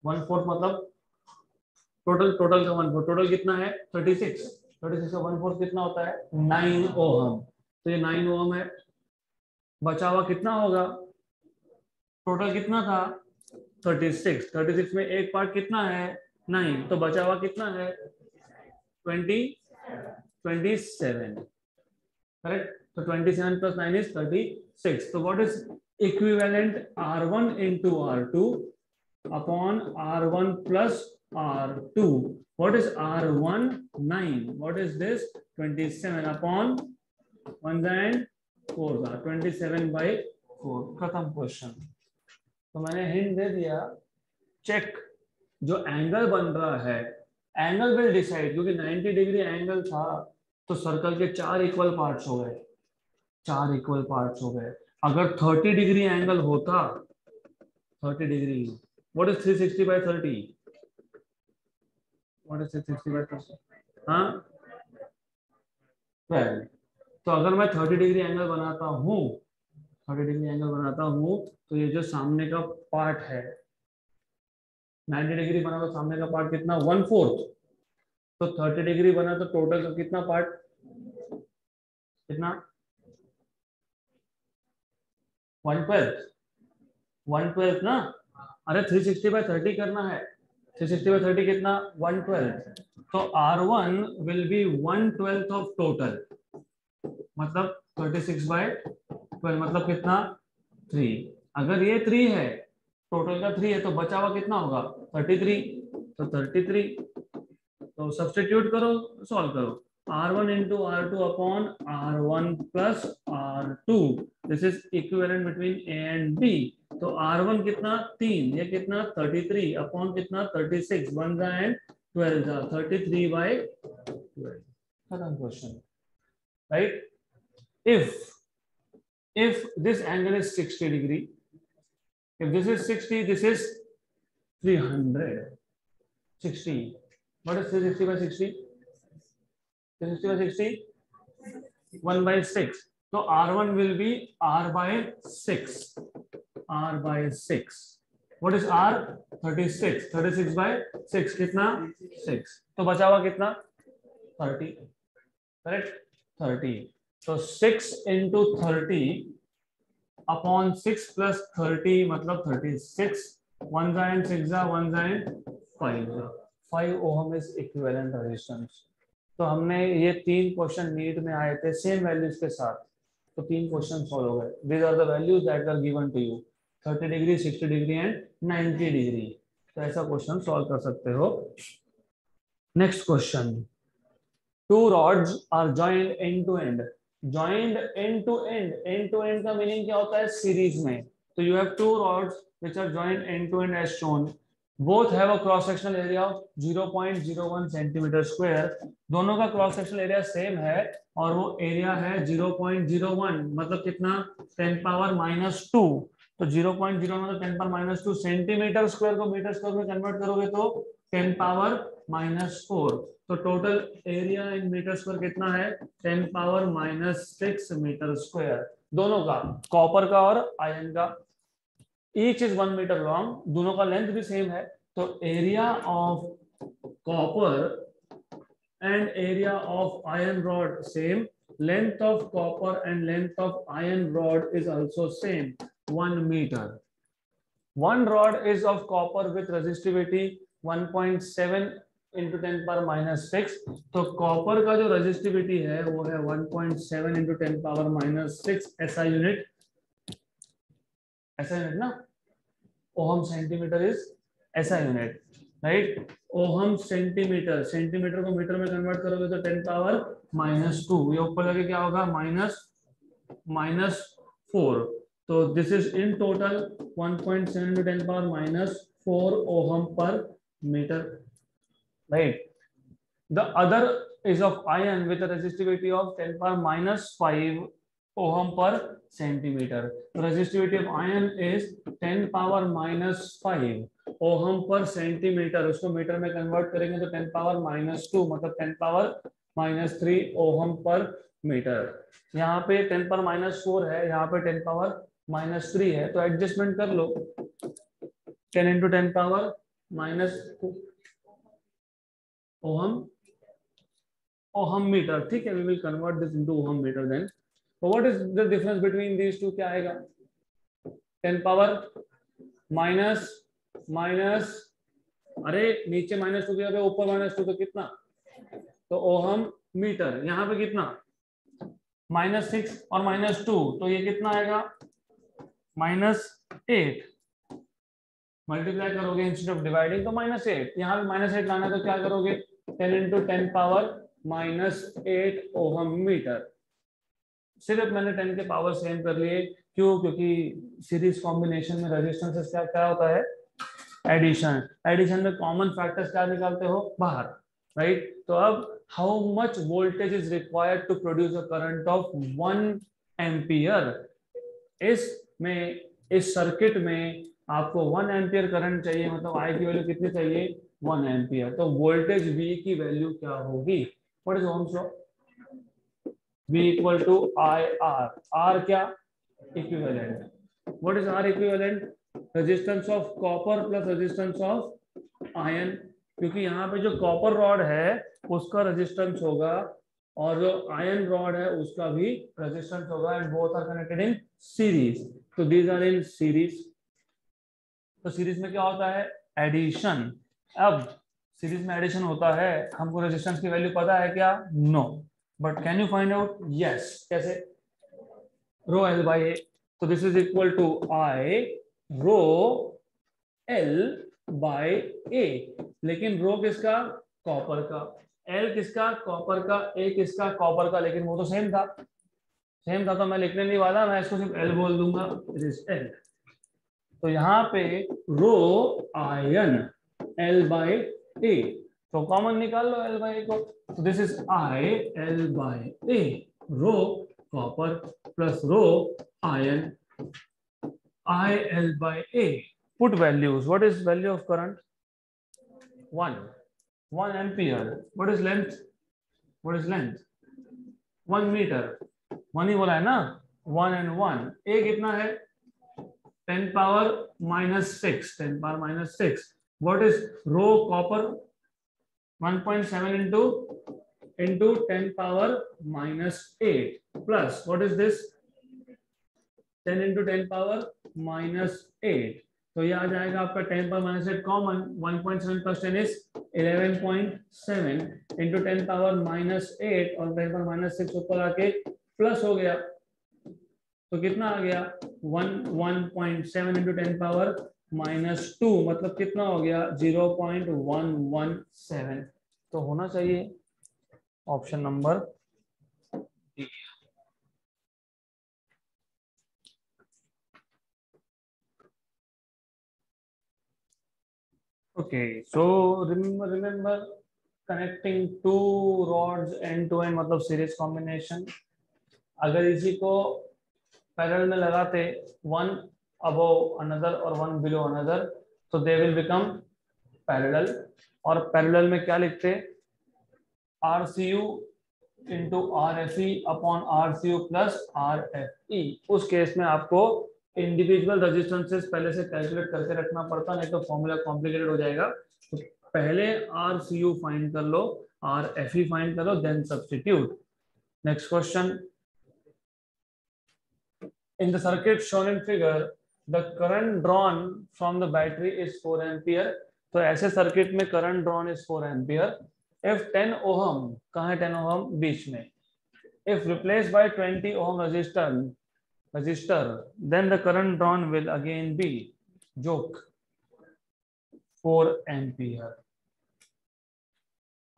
1/4 मतलब टोटल टोटल का 1/4, टोटल कितना है 36। 36 का 1/4 कितना होता है 9 ओहम। तो ये 9 ओहम है। बचा हुआ कितना होगा, टोटल कितना था 36। 36 में एक पार्ट कितना है 9, तो बचा हुआ कितना है 27। करेक्ट। तो 27 plus 9 is 36. So what is equivalent R1 into R2 upon R1 plus R2? What is R1? 9. What is this? 27 upon 1 and 4 का 27/4। खत्म क्वेश्चन। तो मैंने हिंट दे दिया, चेक जो एंगल बन रहा है, एंगल विल डिसाइड, क्योंकि 90 डिग्री एंगल था तो सर्कल के 4 इक्वल पार्ट्स हो गए, 4 इक्वल पार्ट्स हो गए। अगर 30 डिग्री एंगल होता, 30 degree, what is 360/30? What is 360/30? हाँ 12। तो अगर मैं 30 डिग्री एंगल बनाता हूँ, 30 डिग्री एंगल बनाता हूँ, तो ये जो सामने का पार्ट है 90 डिग्री बना तो सामने का पार्ट कितना 1/4। तो 30 डिग्री बना तो टोटल का कितना पार्ट, कितना 1/12 ना। अरे 360/30 करना है, 360/30 कितना 1/12। तो R1 will B 1/12 of total, मतलब 36/12 मतलब कितना 3। अगर ये 3 है, टोटल का 3 है, तो बचा हुआ कितना होगा 33। तो 33, तो सब्स्टिट्यूट करो, सॉल्व करो। R1 into R2 upon R1 plus R2, this is equivalent between A and B। तो R1 कितना 3, ये कितना 33 अपॉन कितना 36, 1 and 12 33/12। खत्म question, right. if this angle is 60 degree, if this is 60, this is 360। what is 360/60? 360/60 1/6। तो R1 will be R/6, R/6। what is R? 36, 36/6 कितना 6। तो बचा हुआ कितना 30, करेक्ट 30। तो 6 into 30 अपॉन 6 plus 30 मतलब 36, 1 and 6 1 and 5 ohm is equivalent resistance. तो हमने ये 3 क्वेश्चन नीट में आए थे सेम वैल्यूज के साथ, तो 3 क्वेश्चन सॉल्व हो गए। These are the values that are given to you, 30 degree, 60 degree and 90 degree. तो ऐसा क्वेश्चन सॉल्व कर सकते हो। Next question, 2 rods are joined end to end। joined end to end, end to end का meaning क्या होता है series में। तो you have 2 rods which are joined end to end as shown, both have a cross sectional area of 0.01 centimeter square। दोनों का cross sectional area same है और वो एरिया है 0.01 मतलब कितना 10⁻²। तो 0.01 मतलब 10⁻² सेंटीमीटर स्क्वायर को मीटर स्क्वायर में कन्वर्ट करोगे तो 10⁻⁴। तो total area in metre square कितना है 10⁻�6 मीटर स्क्वायर, दोनों का, कॉपर का और आयरन का। ईच इज 1 मीटर लॉन्ग, दोनों का लेंथ भी सेम है। तो area of copper and area of iron rod same, length of copper and length of iron rod is also same, 1 meter। one rod is of copper with resistivity 1.7 into 10⁻�6। तो copper का जो resistivity है वो है 1.7 into 10⁻�6 SI unit, SI unit ना, ohm centimetre is SI unit, right. Ohm centimetre, centimetre को metre में convert करोगे तो 10⁻², ये ऊपर जाके क्या होगा -4। तो this is in total 1.7 into 10⁻⁴ ohm per metre, right. The other is of iron with a resistivity of 10⁻⁵ ohm per centimeter। The resistivity of iron is 10⁻⁵, ohm पर सेंटीमीटर, उसको मीटर में कन्वर्ट करेंगे तो 10 पावर -2 मतलब 10 power -3 ohm per metre. यहाँ पे 10 power -4 है, यहाँ पे 10 पावर -3 है, तो एडजस्टमेंट कर लो। 10 इंटू 10 पावर -2 ओहम मीटर, ठीक है। We will convert this into ohm metre then. तो what is the difference between these two, क्या आएगा? 10 पावर माइनस माइनस, अरे नीचे -2 की जगह ऊपर -2 तो कितना? तो ओहम मीटर। यहाँ पे कितना? -6 और -2, तो ये कितना आएगा? -8। मल्टीप्लाई करोगे इंस्टेड ऑफ डिवाइडिंग तो -8। यहाँ पे -8 लाना तो क्या करोगे? 10 इंटू 10 पावर -8 ओहम मीटर। सिर्फ मैंने 10 के पावर सेम कर लिए, क्यों? क्योंकि सीरीज कॉम्बिनेशन में रेजिस्टेंस क्या क्या होता है? एडिशन। एडिशन में कॉमन फैक्टर्स क्या निकालते हो? बाहर, राइट? तो अब how much voltage is required to produce a current of 1 ampere? इसमें, इस सर्किट में आपको 1 एम्पियर करंट चाहिए, मतलब आई की वैल्यू कितनी चाहिए? 1 एम्पियर। तो वोल्टेज वी की वैल्यू क्या होगी? What is ohm's law? V equal to I R. R क्या? Equivalent. What is R equivalent? Resistance of copper plus resistance of iron. क्योंकि यहाँ पे जो कॉपर रॉड है उसका रेजिस्टेंस होगा और जो आयरन रॉड है उसका भी रेजिस्टेंस होगा, and both are connected in series. तो दीज आर इन सीरीज। तो सीरीज में क्या होता है? एडिशन। अब सीरीज में एडिशन होता है, हमको रेजिस्टेंस की वैल्यू पता है क्या? No, but can you find out? Yes. कैसे? Rho L by A. तो this is equal to I rho L by A. लेकिन रो किसका? कॉपर का। एल किसका? कॉपर का। ए किसका? कॉपर का। लेकिन वो तो सेम था, सेम था, तो मैं लिखने नहीं वाला, मैं इसको सिर्फ एल बोल दूंगा। It is L. तो यहाँ पे rho iron L by A, तो कॉमन निकाल लो एल बाय ए को। तो this is I L by A rho copper plus rho iron I L by A. Put values. What is value of current? 1 ampere. What is length? What is length? 1 meter. 1 ही बोला है ना? 1 and 1. A कितना है? 10 power -6. 10 power -6. What is rho copper? 1.7 into 10 power -8 plus what is this? 10 into 10 power -8। तो ये आ जाएगा आपका 10 power -8 common. 1.7 plus 10 is 11.7 into 10 power -8 और 10 पावर -6 ऊपर आके प्लस हो गया, तो कितना आ गया? 1.7 इंटू 10 पावर -2 मतलब कितना हो गया? 0.117। तो होना चाहिए option number D. Okay, so remember connecting two rods end to end मतलब सीरीज कॉम्बिनेशन। अगर इसी को पैरेलल में लगाते, वन अबव अनदर और वन बिलो अनदर, तो दे विल बिकम पैरेलल। और पैरेलल में क्या लिखते? RCU into RFE upon RCU plus RFE। उस केस में आपको इंडिविजुअल रेजिस्टेंसेस पहले से कैलकुलेट करके रखना पड़ता, नहीं तो फॉर्मूला कॉम्प्लिकेटेड हो जाएगा। तो पहले RCU फाइंड कर लो, RFE फाइंड कर लो, then substitute. Next question. In the circuit shown in figure, the current drawn from the battery is 4 ampere. तो ऐसे सर्किट में current drawn is 4 ampere. If 10 ohm, कहाँ है 10 ohm? बीच में। If replaced by 20 ohm resistor, then the current drawn will again be joke 4 ampere.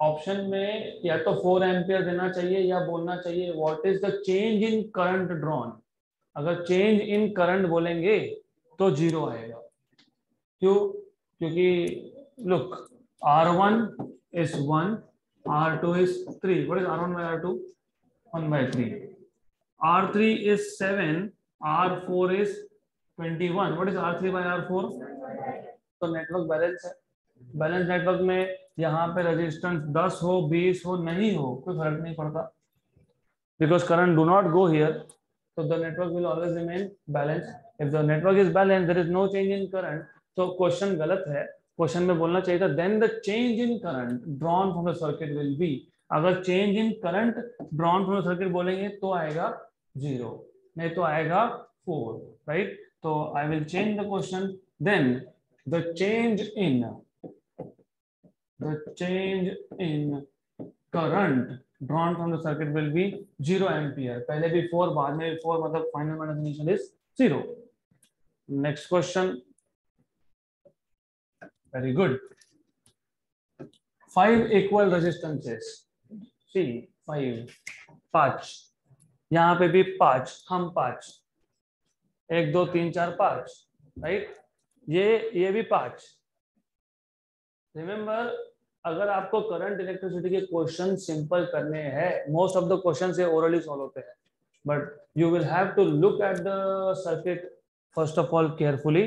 Option में या तो 4 ampere देना चाहिए या बोलना चाहिए what is the change in current drawn. अगर चेंज इन करंट बोलेंगे तो 0 आएगा। क्यों? क्योंकि look, R1 is 1, R2 is 3. What is R1 by R2? 1 by 3. R3 is 7, R4 is 21. What is R3 by R4? तो नेटवर्क बैलेंस है। Balance network में यहाँ पे रेजिस्टेंस 10 हो 20 हो नहीं हो कोई फर्क नहीं पड़ता, because current do not go here, so the network will always remain balanced. If the network is balanced, there is no change in current. तो क्वेश्चन गलत है, क्वेश्चन में बोलना चाहिए था then the change in current drawn from the circuit will be, अगर change in current drawn from the circuit बोलेंगे तो आएगा 0, नहीं तो आएगा 4, right? तो I will change the question, then the change in current drawn from the circuit will be 0 ampere. पहले भी 4 बाद में भी 4, मतलब final minus initial is 0. Next question. Very good. 5 equal resistances. See 5 5, यहाँ पे भी 5, हम 5, 1 2 3 4 5, राइट? ये भी 5. रिमेंबर, अगर आपको करंट इलेक्ट्रिसिटी के क्वेश्चन सिंपल करने हैं, मोस्ट ऑफ द क्वेश्चन से ओरली सॉल्व होते हैं, but you will have to look at the circuit first of all carefully.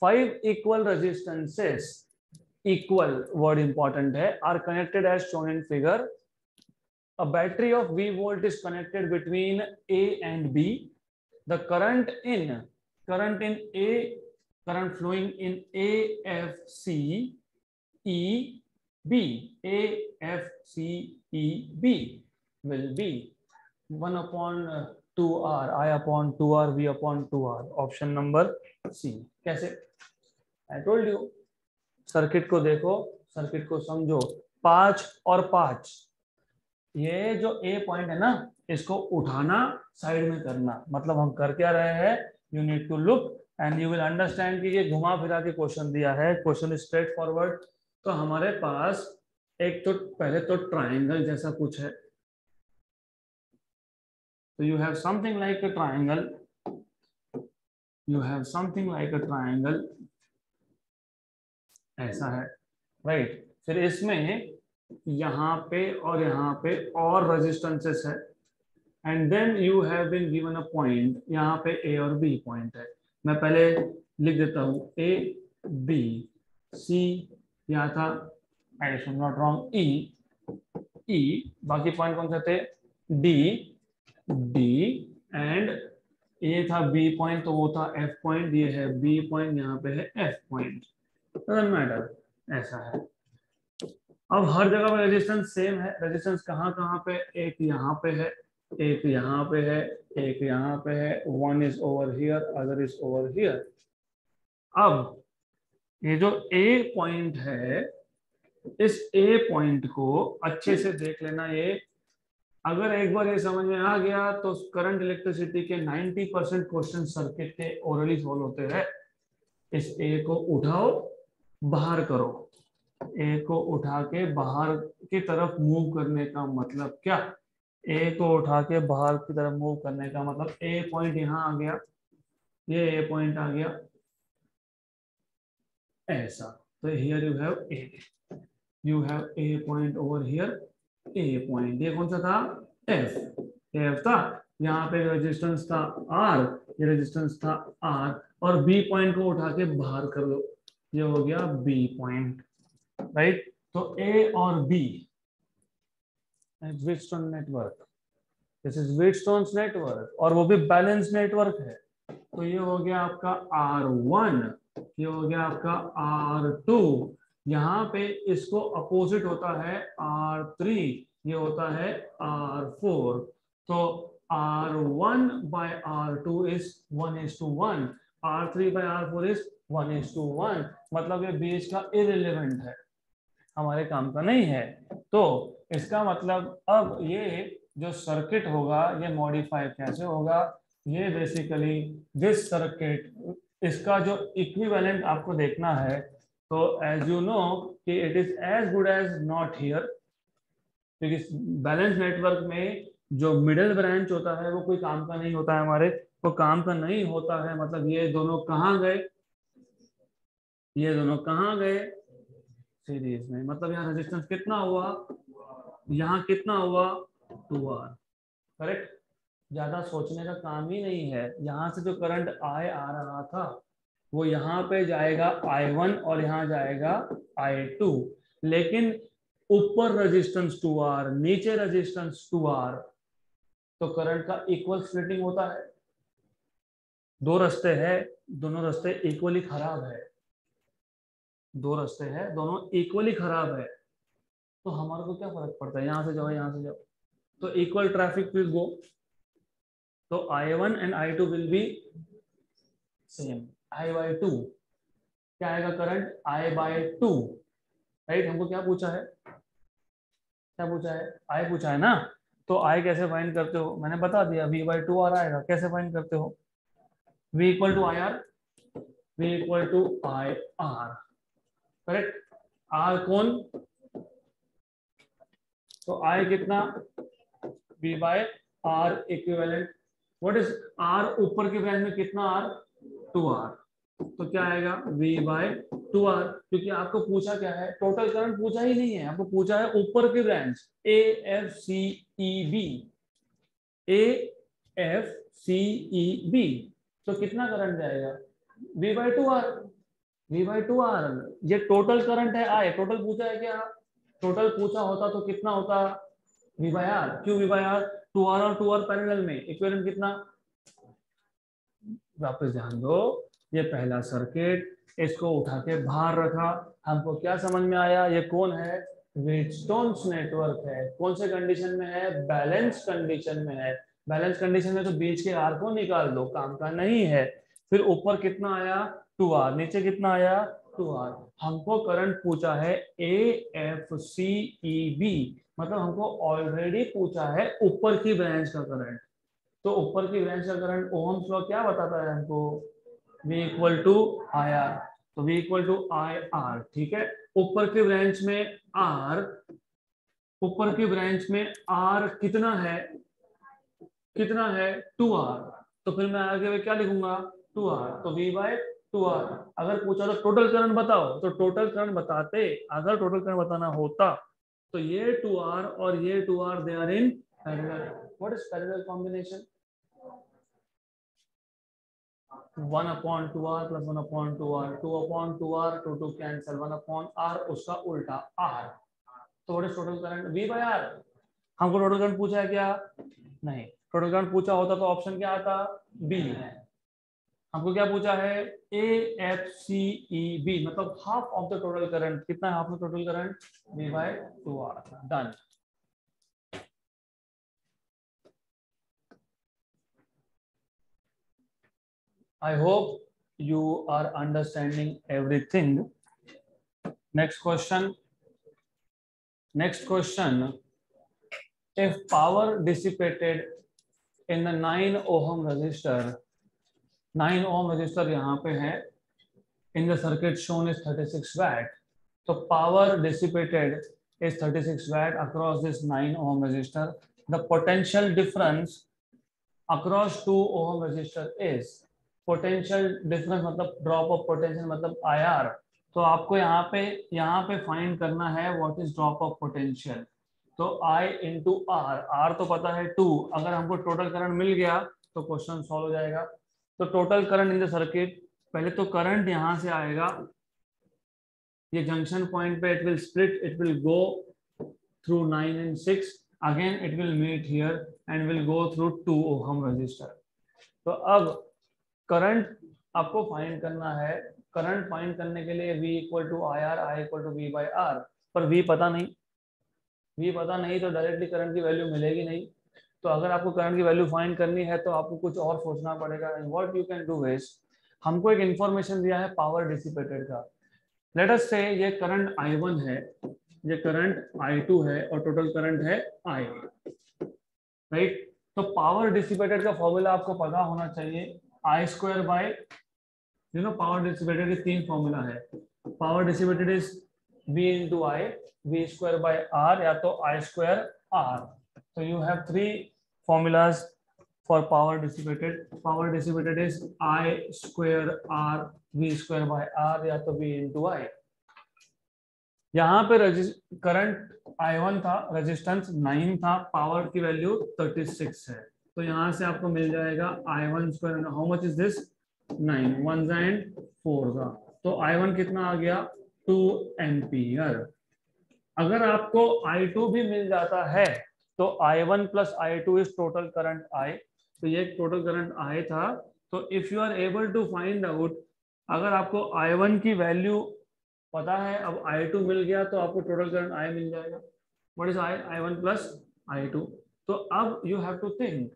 5 equal resistances, equal word important है, are connected as shown in figure. A battery of V volt is connected between A and B. The current flowing in AFC EB will be 1 upon 2R, I upon 2R, V upon 2R. Option number C. कैसे? I told you. Circuit को देखो, circuit को समझो. 5 और 5, ये जो A point है ना, इसको उठाना, साइड में करना, मतलब हम कर क्या रहे हैं? You need to look and you will understand कि ये घुमा फिरा के क्वेश्चन दिया है, क्वेश्चन स्ट्रेट फॉरवर्ड. तो हमारे पास एक तो पहले तो ट्राइंगल जैसा कुछ है, तो you have something like a triangle, ऐसा है, राइट? फिर इसमें यहाँ पे और रेजिस्टेंसेस है, and then you have been given a point, यहाँ पे ए और बी पॉइंट है. मैं पहले लिख देता हूँ ए बी सी, यहाँ था, आई एम नॉट रॉन्ग, ई, बाकी पॉइंट कौन से थे? डी एंड ये था बी पॉइंट, तो वो था एफ पॉइंट, ये है बी पॉइंट, यहाँ पे है एफ पॉइंट. डजंट मैटर, ऐसा है. अब हर जगह पे रेजिस्टेंस सेम है. रेजिस्टेंस कहाँ पे? एक यहाँ पे है, एक यहाँ पे है, एक यहाँ पे है. One is over here, other is over here. अब ये जो ए पॉइंट है, इस ए पॉइंट को अच्छे से देख लेना. ये अगर एक बार ये समझ में आ गया तो करंट इलेक्ट्रिसिटी के 90% क्वेश्चन सर्किट के ओरली सॉल्व होते हैं. इस ए को उठाओ, बाहर करो. ए को उठा के बाहर की तरफ मूव करने का मतलब क्या? ए को उठा के बाहर की तरफ मूव करने का मतलब ए पॉइंट यहाँ आ गया, ये ए पॉइंट आ गया, ऐसा. तो here you have a point over here, A point. ये कौन सा था? एफ था. यहाँ पे रेजिस्टेंस था आर, ये रेजिस्टेंस था आर, और बी पॉइंट को उठा के बाहर कर दो, ये हो गया बी पॉइंट, राइट? तो ए और B, Wheatstone network, this is Wheatstone network, और वो भी बैलेंस नेटवर्क है. तो ये हो गया आपका R1, ये हो गया आपका R2. यहाँ पे इसको अपोजिट होता है R3, ये होता है R4. तो R1 by R2 is 1:1, R3 by R4 is 1:1. मतलब ये बीच का इररिलेवेंट है, हमारे काम का नहीं है. तो इसका मतलब अब ये जो सर्किट होगा ये मॉडिफाई कैसे होगा? ये बेसिकली दिस सर्किट, इसका जो इक्विवेलेंट आपको देखना है, तो एज यू नो कि it is as good as not here, क्योंकि बैलेंस नेटवर्क में जो मिडिल ब्रांच होता है वो कोई काम का नहीं होता है हमारे, वो काम का नहीं होता है. मतलब ये दोनों कहाँ गए? ये दोनों कहाँ गए? सीरीज में. मतलब यहाँ रेजिस्टेंस कितना हुआ? यहाँ कितना हुआ? 2R. करेक्ट. ज्यादा सोचने का काम ही नहीं है. यहाँ से जो करंट आ रहा था वो यहाँ पे जाएगा I1 और यहाँ जाएगा I2, लेकिन ऊपर रेजिस्टेंस 2R, नीचे रेजिस्टेंस 2R, तो करंट का इक्वल स्प्लिटिंग होता है। दो रास्ते हैं, दोनों रास्ते इक्वली खराब है, दो रास्ते हैं दोनों इक्वली खराब है, तो हमारे को क्या फर्क पड़ता है, यहाँ से जाओ यहाँ से जाओ, तो इक्वल ट्रैफिक विल गो, तो I1 and I2 will be same, I/2 क्या आएगा करंट, I/2, राइट। हमको क्या पूछा है, क्या पूछा है, I पूछा है ना, तो I कैसे फाइंड करते हो, मैंने बता दिया, V/2R आएगा। कैसे फाइंड करते हो, V equal to IR, V equal to IR, correct. R कौन, तो I कितना, V/R equivalent, what is R, ऊपर के ब्रांच में कितना R, 2R, तो क्या आएगा V/2R, क्योंकि आपको पूछा क्या है, टोटल करंट पूछा ही नहीं है, आपको पूछा है ऊपर की ब्रांच AFCEB, AFCEB, तो कितना करंट जाएगा V/2R, V/2R, ये टोटल करंट है I, टोटल पूछा है क्या, टोटल पूछा होता तो कितना होता V/R, क्यों V/R, 2R और 2R पैरेलल में, इक्विवेलेंट कितना, वापस ध्यान दो, ये पहला सर्किट, इसको उठा के बाहर रखा, हमको क्या समझ में आया, ये कौन है, व्हीटस्टोन्स नेटवर्क है, कौन से कंडीशन में है, बैलेंस कंडीशन में है, बैलेंस कंडीशन में तो बीच के आर को निकाल दो, काम का नहीं है। फिर ऊपर कितना आया 2R, नीचे कितना आया 2R, हमको करंट पूछा है AFCEB, मतलब हमको ऑलरेडी पूछा है ऊपर की ब्रांच का करंट, तो ऊपर की ब्रांच का करंट ओहम्स लॉ क्या बताता है हमको, V इक्वल टू IR, तो V इक्वल टू IR, ठीक है। ऊपर की ब्रांच में R, ऊपर की ब्रांच में R कितना है, कितना है 2R, तो फिर मैं आगे में क्या लिखूंगा 2R, तो V/2R। अगर पूछा तो टोटल करंट बताओ, तो टोटल करंट बताते, अगर टोटल करंट बताना होता तो ये 2R और ये 2R they are in parallel. What is parallel combination, 1/2R plus 1/2R, 2/2R, 2 cancel, 1/R उसका उल्टा R, तो what is total current V/R। हमको टोटल करंट पूछा है क्या, नहीं, टोटल करंट पूछा होता तो ऑप्शन क्या आता B, हमको क्या पूछा है AFCEB, मतलब half of the total current, कितना है half of total current, V/2R, done. I hope you are understanding everything. Next question. Next question. If power dissipated in the 9 ohm resistor, 9 ohm resistor यहाँ पे है, in the circuit shown is 36 watt. So power dissipated is 36 watt across this 9 ohm resistor. The potential difference across 2 ohm resistor is, potential difference मतलब drop of potential मतलब IR, तो आपको यहाँ पे find करना है what is drop of potential, तो I into R, R तो पता है 2, अगर हमको टोटल करंट मिल गया तो क्वेश्चन सॉल्व हो जाएगा। तो total current in the circuit, पहले तो करंट यहाँ से आएगा, ये जंक्शन पॉइंट पे it will split, it will go through 9 and 6, again it will meet here and will go through 2 ohm resistor. तो अब करंट आपको फाइंड करना है, करंट फाइंड करने के लिए V equal to IR, I equal to V/R, पर V पता नहीं, V पता नहीं तो डायरेक्टली करंट की वैल्यू मिलेगी नहीं, तो अगर आपको करंट की वैल्यू फाइंड करनी है तो आपको कुछ और सोचना पड़ेगा। What you can do is, हमको एक इंफॉर्मेशन दिया है पावर डिसिपेटेड का, लेट अस से ये करंट I1 है, ये करंट I2 है और टोटल करंट है I, राइट। तो पावर डिसिपेटेड का फॉर्मूला आपको पता होना चाहिए, I² by, you know power dissipated के 3 फॉर्मूला है, power dissipated is V into I, V² by R, या तो I² R, so you have 3 formulas for power dissipated. Power dissipated is I² R, V² by R, या तो V into I। यहाँ पे current I1 था, resistance 9 था, power की value 36 है, तो यहाँ से आपको मिल जाएगा I1², how much is this 9 1 and 4 का, तो I1 कितना आ गया 2 एम्पियर। अगर आपको I2 भी मिल जाता है तो I1 plus I2 is total current I, तो ये टोटल करंट I था। तो if you are able to find out, अगर आपको I1 की वैल्यू पता है, अब I2 मिल गया तो आपको टोटल करंट I मिल जाएगा। What is I1 plus I2। तो अब यू हैव टू थिंक,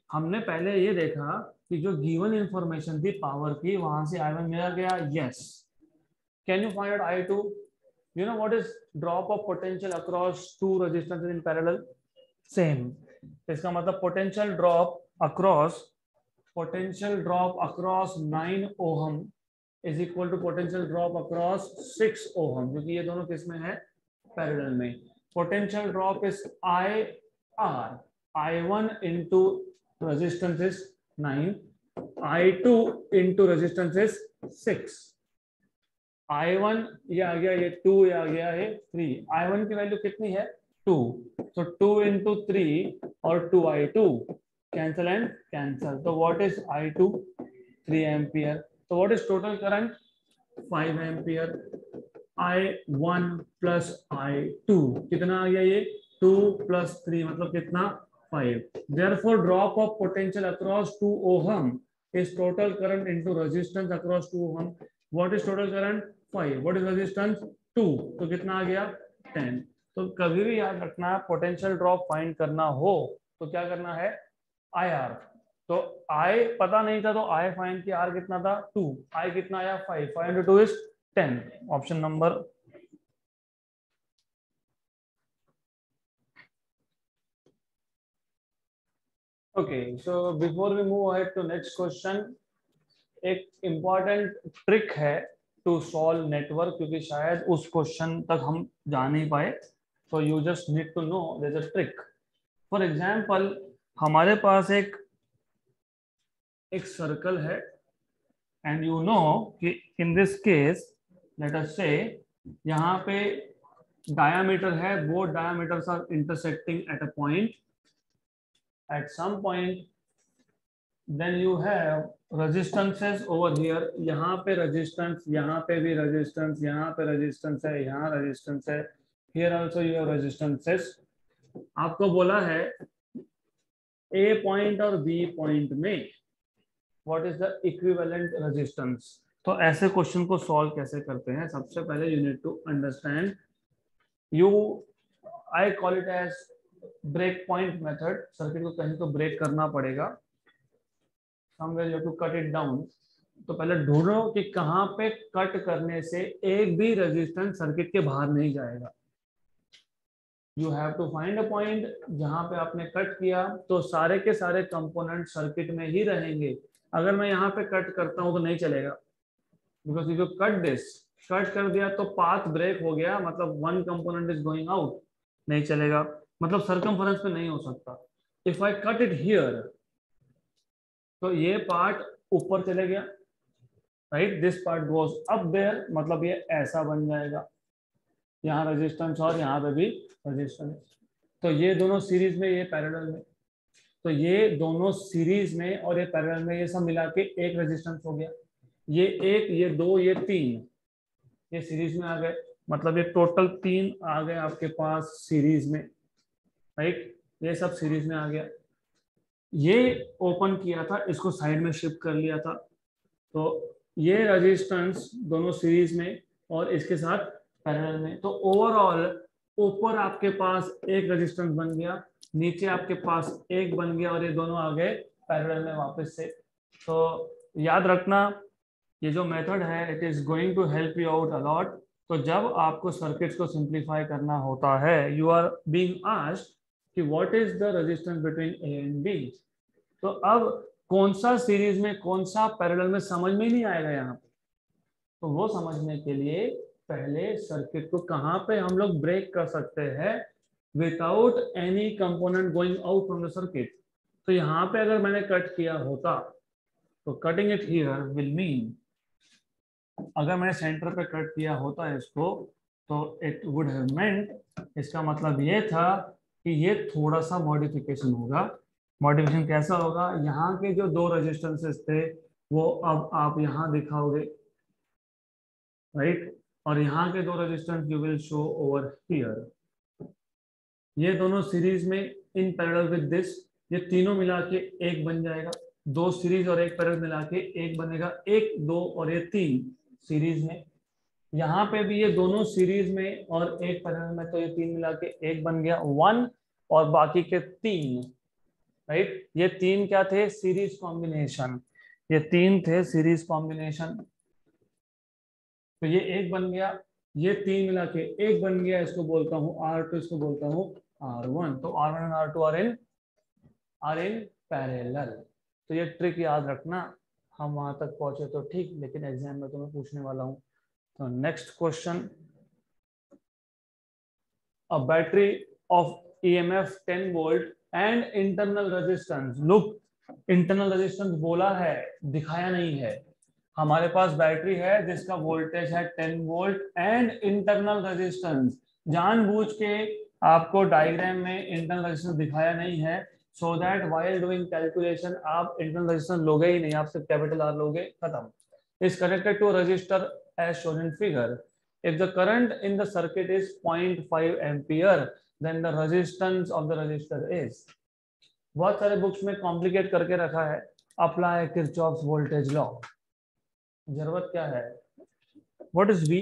हमने पहले ये देखा कि जो गिवन इंफॉर्मेशन थी पावर की, वहां से I1 मिला गया, yes. Can you find out I2? You know what is drop of potential across two resistances in parallel? Same. इसका मतलब potential drop across 9 ohm is equal to potential drop across 6 ohm, क्योंकि ये दोनों किस में है, पैरेलल में। Potential drop is IR, I1 into resistance is 9, I2 into resistance is 6। I1 ये आ गया, ये 2 ये आ गया है 3। I1 की वैल्यू कितनी है 2, तो 2 into 3 और 2I2 कैंसल एंड कैंसल, तो व्हाट इज I2 3 एम्पियर। तो what is total current 5 ampere. I1 plus I2 कितना आ गया, ये 2 प्लस 3 मतलब कितना 5। Therefore drop of potential across 2 ohm is total current into resistance across 2 ohm। what is total current 5, what is resistance 2, तो कितना आ गया 10। तो कभी भी याद रखना, पोटेंशियल ड्रॉप फाइंड करना हो तो क्या करना है, IR। तो I पता नहीं था तो I फाइंड किया, R कितना था 2, I कितना आया 5, 5 into 2 is 10, option number. Okay, so before we move ahead to next question, एक इम्पॉर्टेंट ट्रिक है टू सॉल्व नेटवर्क, क्योंकि शायद उस क्वेश्चन तक हम जा नहीं पाए, तो you just need to know there is a trick. For example, हमारे पास एक सर्कल है एंड यू नो कि in this case let us say यहाँ पे डायामीटर है, both diameters are intersecting at a point, at some point then you have resistances over here। यहाँ पे रेजिस्टेंस, यहाँ पे भी रेजिस्टेंस, यहाँ पे रेजिस्टेंस है, यहाँ रेजिस्टेंस है, here also you have resistances। आपको बोला है A पॉइंट और B पॉइंट में what is the equivalent resistance। तो ऐसे क्वेश्चन को सॉल्व कैसे करते हैं, सबसे पहले you need to understand, I call it as break point method. Circuit को कहीं तो ब्रेक करना पड़ेगा, somewhere you have to cut it down। तो पहले ढूंढो कि कहां पे कट करने से एक भी रेजिस्टेंस सर्किट के बाहर नहीं जाएगा। You have to find a point जहां पे आपने कट किया तो सारे के सारे कंपोनेंट सर्किट में ही रहेंगे। अगर मैं यहाँ पे कट करता हूं तो नहीं चलेगा, because you cut this, cut कर दिया तो पाथ ब्रेक हो गया, मतलब one component is going out, नहीं चलेगा, मतलब सर्कमफरेंस पे नहीं हो सकता। If I cut it here तो ये पार्ट ऊपर चले गया, right, this part goes up there, मतलब ये ऐसा बन जाएगा, यहाँ रेजिस्टेंस और यहाँ पे भी रेजिस्टेंस, तो ये दोनों सीरीज में, ये पैरेलल में, तो ये दोनों सीरीज में और ये पैरेलल में, ये सब मिला के एक रेजिस्टेंस हो गया। ये एक, ये दो, ये तीन, ये सीरीज में आ गए, मतलब ये टोटल 3 आ गए आपके पास सीरीज में, राइट, ये सब सीरीज में आ गया। ये ओपन किया था, इसको साइड में शिफ्ट कर लिया था, तो ये रेजिस्टेंस दोनों सीरीज में और इसके साथ पैरेलल में, तो ओवरऑल ऊपर आपके पास एक रेजिस्टेंस बन गया, नीचे आपके पास एक बन गया, और ये दोनों आ गए पैरेलल में वापस से। तो याद रखना, ये जो मेथड है it is going to help you out a lot. तो जब आपको सर्किट्स को सिंप्लीफाई करना होता है, यू आर बीइंग आस्क्ड कि what is the resistance between A and B, तो अब कौन सा सीरीज में कौन सा पैरेलल में समझ में नहीं आएगा यहाँ पे, तो वो समझने के लिए पहले सर्किट को कहाँ पे हम लोग ब्रेक कर सकते हैं without any component going out from the circuit. तो यहाँ पे अगर मैंने कट किया होता तो cutting it here will mean, अगर मैंने सेंटर पे कट किया होता इसको तो इट वुड हैव मेंट, इसका मतलब ये था कि ये थोड़ा सा मॉडिफिकेशन होगा। मॉडिफिकेशन कैसा होगा, यहाँ के जो दो रेजिस्टेंसेस थे वो अब आप यहाँ दिखाओगे, राइट, और यहाँ के दो resistance you will show over here. ये दोनों सीरीज में इन पैरेलल विद दिस, ये तीनों मिला के एक बन जाएगा। दो सीरीज और एक पैरेलल मिला के एक बनेगा, एक दो और ये तीन सीरीज में। यहाँ पे भी ये दोनों सीरीज में और एक पैरेलल में, तो ये तीन मिला के एक बन गया, वन, और बाकी के तीन, राइट, ये तीन क्या थे, सीरीज कॉम्बिनेशन, ये तीन थे सीरीज कॉम्बिनेशन। तो ये एक बन गया, ये तीन मिला के एक बन गया, इसको बोलता हूँ R2, इसको बोलता हूँ R1। तो R1 और R2 आर इन पैरेलल। तो ये ट्रिक याद रखना, हम वहां तक पहुंचे तो ठीक, लेकिन एग्जाम में तो मैं पूछने वाला हूँ। तो next question, a battery of EMF 10 volt and internal resistance. Look, internal resistance बोला है, दिखाया नहीं है। हमारे पास बैटरी है जिसका वोल्टेज है 10 वोल्ट एंड इंटरनल रेजिस्टेंस। जानबूझ के आपको डायग्राम में इंटरनल रेजिस्टेंस दिखाया नहीं है, so that while doing calculation आप इंटरनल रेजिस्टेंस लोगे ही नहीं, आप सिर्फ कैपिटल R लोगे, खत्म। Is connected to resistor as shown in figure. If the current in the circuit is 0.5 ampere, then the resistance of the resistor is। बहुत सारे बुक्स में कॉम्प्लिकेट करके रखा है, अप्लाई किरचॉफ्स वोल्टेज लॉ। जरूरत क्या है, what is V?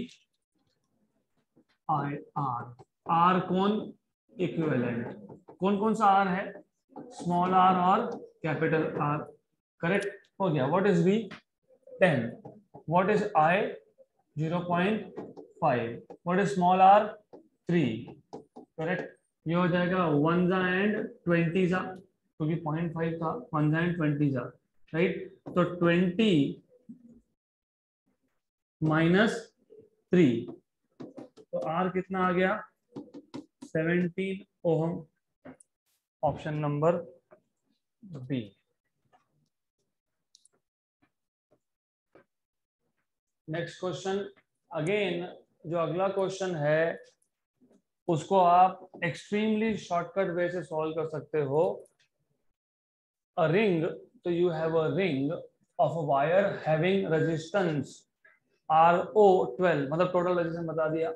I R। R कौन, इक्विवेलेंट। कौन कौन सा R है, स्मॉल r और कैपिटल R, करेक्ट हो गया। What is V? 10। What is I? 0.5। What is small r? 3, correct. ये हो जाएगा 1 एंड 20 सा, क्योंकि 0.5 था, 1 एंड 20 सा, राइट। तो 20 माइनस 3, तो R कितना आ गया, 17 ohm. Option number B. Next question, again जो अगला क्वेश्चन है उसको आप एक्सट्रीमली शॉर्टकट वे से सॉल्व कर सकते हो। अ रिंग, तो you have a ring of a wire having resistance RO12, मतलब टोटल रेजिस्टेंस बता दिया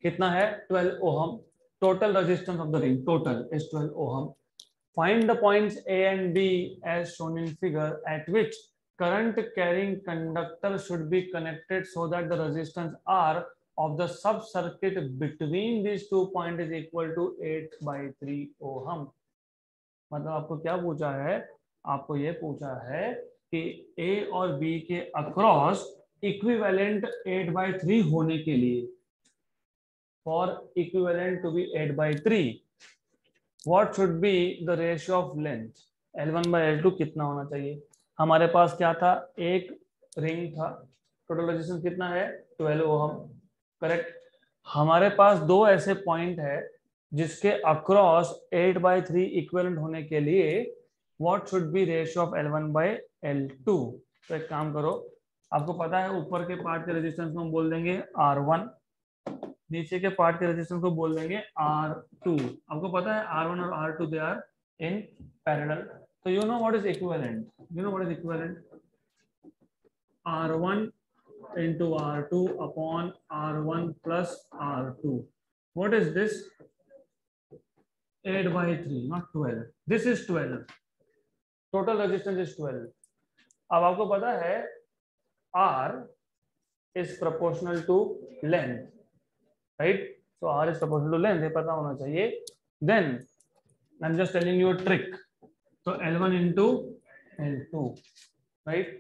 कितना है, 12 ohm. Total resistance of the ring total is 12 ohm. Find the points A and B as shown in figure at which current carrying conductor should be connected so that the resistance R of the sub circuit between these 2 points is equal to 8/3 ohm। मतलब आपको क्या पूछा है, आपको ये पूछा है कि A और B के अक्रॉस इक्विवेलेंट 8/3 होने के लिए, for equivalent to be 8/3, what should be the ratio of length? L1/L2 कितना होना चाहिए। हमारे पास क्या था, एक रिंग था, टोटल रेजिस्टेंस कितना है, 12 ओहम, करेक्ट। हमारे पास दो ऐसे पॉइंट है जिसके अक्रॉस 8/3 इक्विवेलेंट होने के लिए what should be ratio of L1/L2। तो एक काम करो, आपको पता है ऊपर के पार्ट के रेजिस्टेंस को हम बोल देंगे R1, नीचे के पार्ट के रेजिस्टेंस को बोल देंगे R2। आपको पता है R1 और R2 they are in parallel. तो you know what is equivalent, you know what is equivalent, R1 into R2 upon R1 plus R2। What is this? 8/3, not 12। This is 12। Total resistance is 12। अब आपको पता है R is proportional to length, right? So R is proportional to length, ये पता होना चाहिए। Then I'm just telling you a trick। तो L1 into L2, right?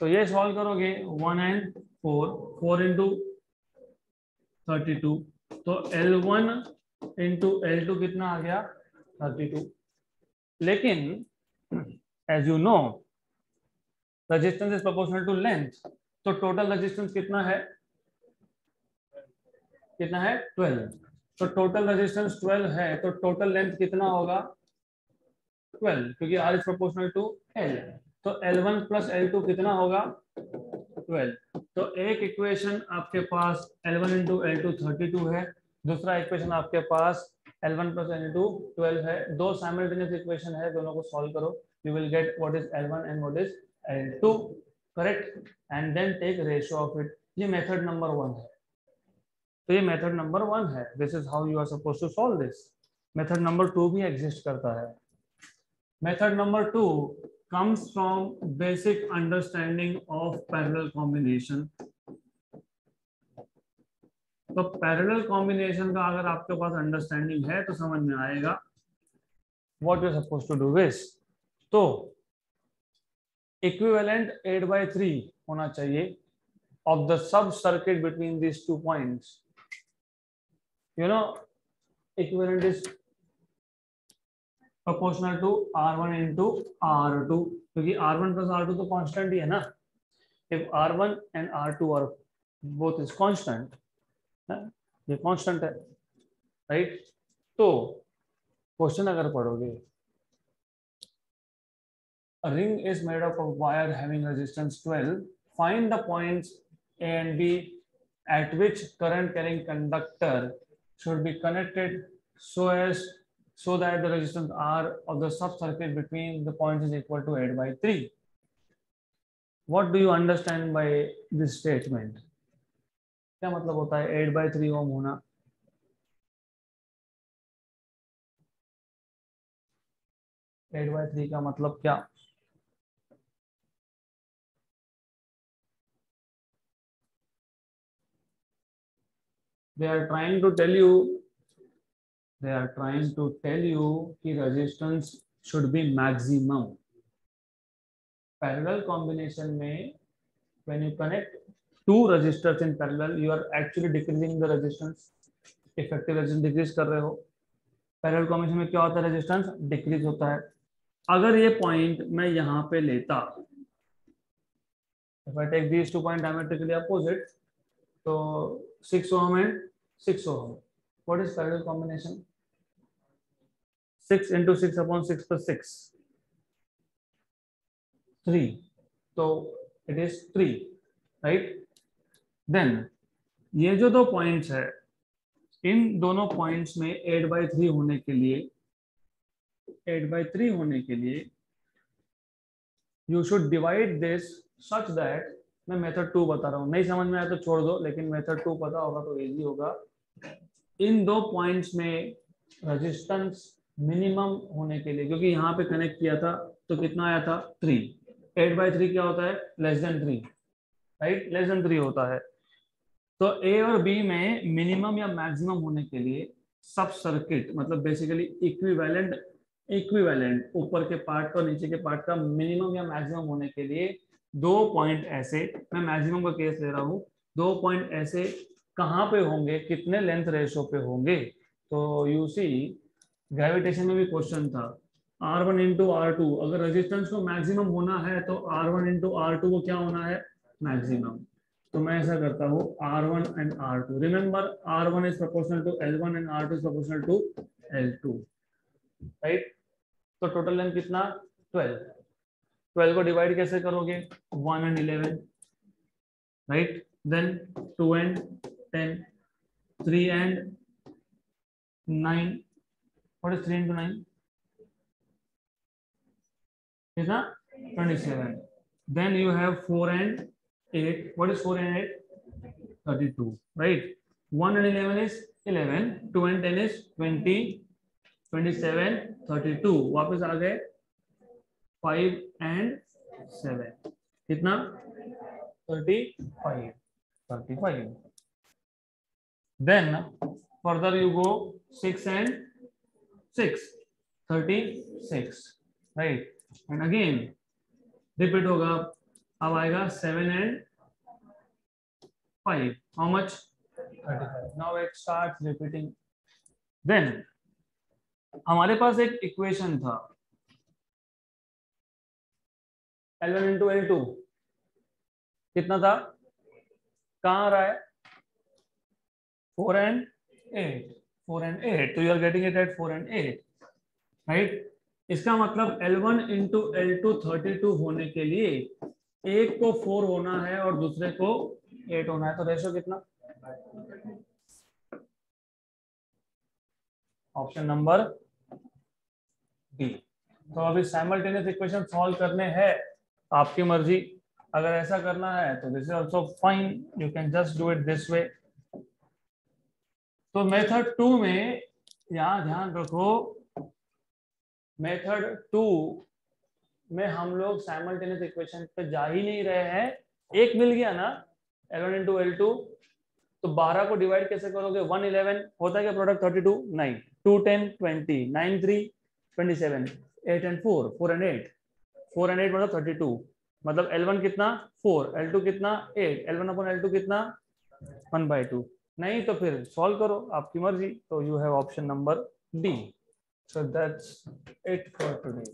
तो ये सॉल्व करोगे 1 and 4, 4 into 32, तो L1 into L2 कितना आ गया, 32। लेकिन as you know resistance is proportional to length, तो टोटल रेजिस्टेंस कितना है, कितना है, 12। तो टोटल रेजिस्टेंस 12 है, तो टोटल लेंथ कितना होगा, 12, क्योंकि R is proportional to L। तो L1 प्लस L2 कितना होगा, 12। तो एक इक्वेशन आपके पास L1 इंटू L2 32 है, दूसरा इक्वेशन आपके पास L1 प्लस L2 12 है। दो साइमल्टेनियस इक्वेशन है, दोनों को सॉल्व करो, you will get what is L1 and what is L2। Correct, and then take ratio of it. ये मेथड नंबर 1 है, तो ये मेथड नंबर 1 है। This is how you are suppose to solve this. Method number 2 भी exist करता है। Method number 2 comes from basic understanding of parallel combination। तो parallel combination का अगर आपके पास अंडरस्टैंडिंग है तो समझ में आएगा what you are suppose to do this. तो इक्विवेलेंट 8/3 होना चाहिए of the sub circuit between these 2 points. You know equivalent is proportional to R1 into R2, क्योंकि R1 plus R2 तो कांस्टेंट ही है ना। If R1 and R2 are both is constant, ये constant है, right. तो question अगर पढ़ोगे, a ring is made up of wire having resistance 12, find the points A and B at which current carrying conductor should be connected so that the resistance R of the sub circuit between the points is equal to 8/3। What do you understand by this statement? क्या मतलब होता है 8/3 ओम होना? Eight by three का मतलब क्या? They are trying to tell you कि resistance should be maximum। Parallel combination में when you connect two resistors in parallel, you are actually decreasing the resistance, effective resistance decrease कर रहे हो। Parallel combination में क्या होता है? resistance decrease होता है। अगर ये point मैं यहाँ पे लेता, if I take these 2 points diametrically opposite, तो 6 ohm and 6 ohm, what is parallel combination? 6 into 6 upon 6 plus 6, 3, तो it is 3, right? Then ये जो 2 पॉइंट्स है, इन दोनों पॉइंट्स में 8/3 होने के लिए you should divide this such that, मैं मेथड 2 बता रहा हूँ, नहीं समझ में आया तो छोड़ दो, लेकिन मेथड 2 पता होगा तो इजी होगा। इन 2 पॉइंट्स में रेजिस्टेंस मिनिमम होने के लिए, क्योंकि यहाँ पे कनेक्ट किया था तो कितना आया था? 3। 8/3 क्या होता है? Less than 3, right? Less than 3 होता है। तो ए और बी में मिनिमम या मैक्सिमम होने के लिए सब सर्किट, मतलब बेसिकली इक्विवेलेंट ऊपर के पार्ट और नीचे के पार्ट का मिनिमम या मैक्सिमम होने के लिए 2 पॉइंट ऐसे, मैं मैक्सिमम का केस ले रहा हूँ, 2 पॉइंट ऐसे कहाँ पे होंगे, कितने लेंथ रेशो पे होंगे? तो यू सी ग्रेविटेशन में भी क्वेश्चन था, R1 into R2, अगर रेजिस्टेंस को मैक्सिमम होना है तो R1 into R2 को क्या होना है? मैक्सिमम। तो मैं ऐसा करता हूँ R1 and R2, remember R1 is proportional to L1 and R2 is proportional to L2, right? तो टोटल लेंथ कितना? 12। 12 को डिवाइड कैसे करोगे? 1 and 11, राइट? Then 2 and 10, 3 and 9, what is 3 into 9? कितना? 27. Then you have 4 and 8, what is 4 and 8? 32, right? 1 and 11 is 11, 2 and 10 is 20, 27, 32, वापस आ गए 5 and 7, कितना? 35. Then further you go 6 and 6, 36, right? And again repeat होगा, अब आएगा 7 and 5, how much? 35. Now it starts repeating. Then हमारे पास एक इक्वेशन था L1 into L2 कितना था? कहाँ आ रहा है? 4 and 8, 4 and 8, तो you are getting it at 4 and 8, right? इसका मतलब L1 into L2 32 होने के लिए एक को 4 होना है और दूसरे को 8 होना है, तो रेशो कितना? Option number D. तो अभी साइमल्टेनियस इक्वेशन सॉल्व करने हैं, आपकी मर्जी, अगर ऐसा करना है तो this is also fine, you can just do it this way. तो मेथड 2 में यहाँ ध्यान रखो, मेथड 2 में हम लोग साइमल्टेनियस इक्वेशन पे जा ही नहीं रहे हैं। एक मिल गया ना L1 इंटू L2, तो 12 को डिवाइड कैसे करोगे? 1 11 होता है क्या प्रोडक्ट? 32 नहीं, 2 10 20 9 3 27 8 and 4 4 and 8 4 and 8 मतलब 32, मतलब L1 कितना 4, L2 कितना 8, L1 अपॉन L2 कितना 1/2। नहीं तो फिर सॉल्व करो, आपकी मर्जी। तो you have option number D. So that's it for today.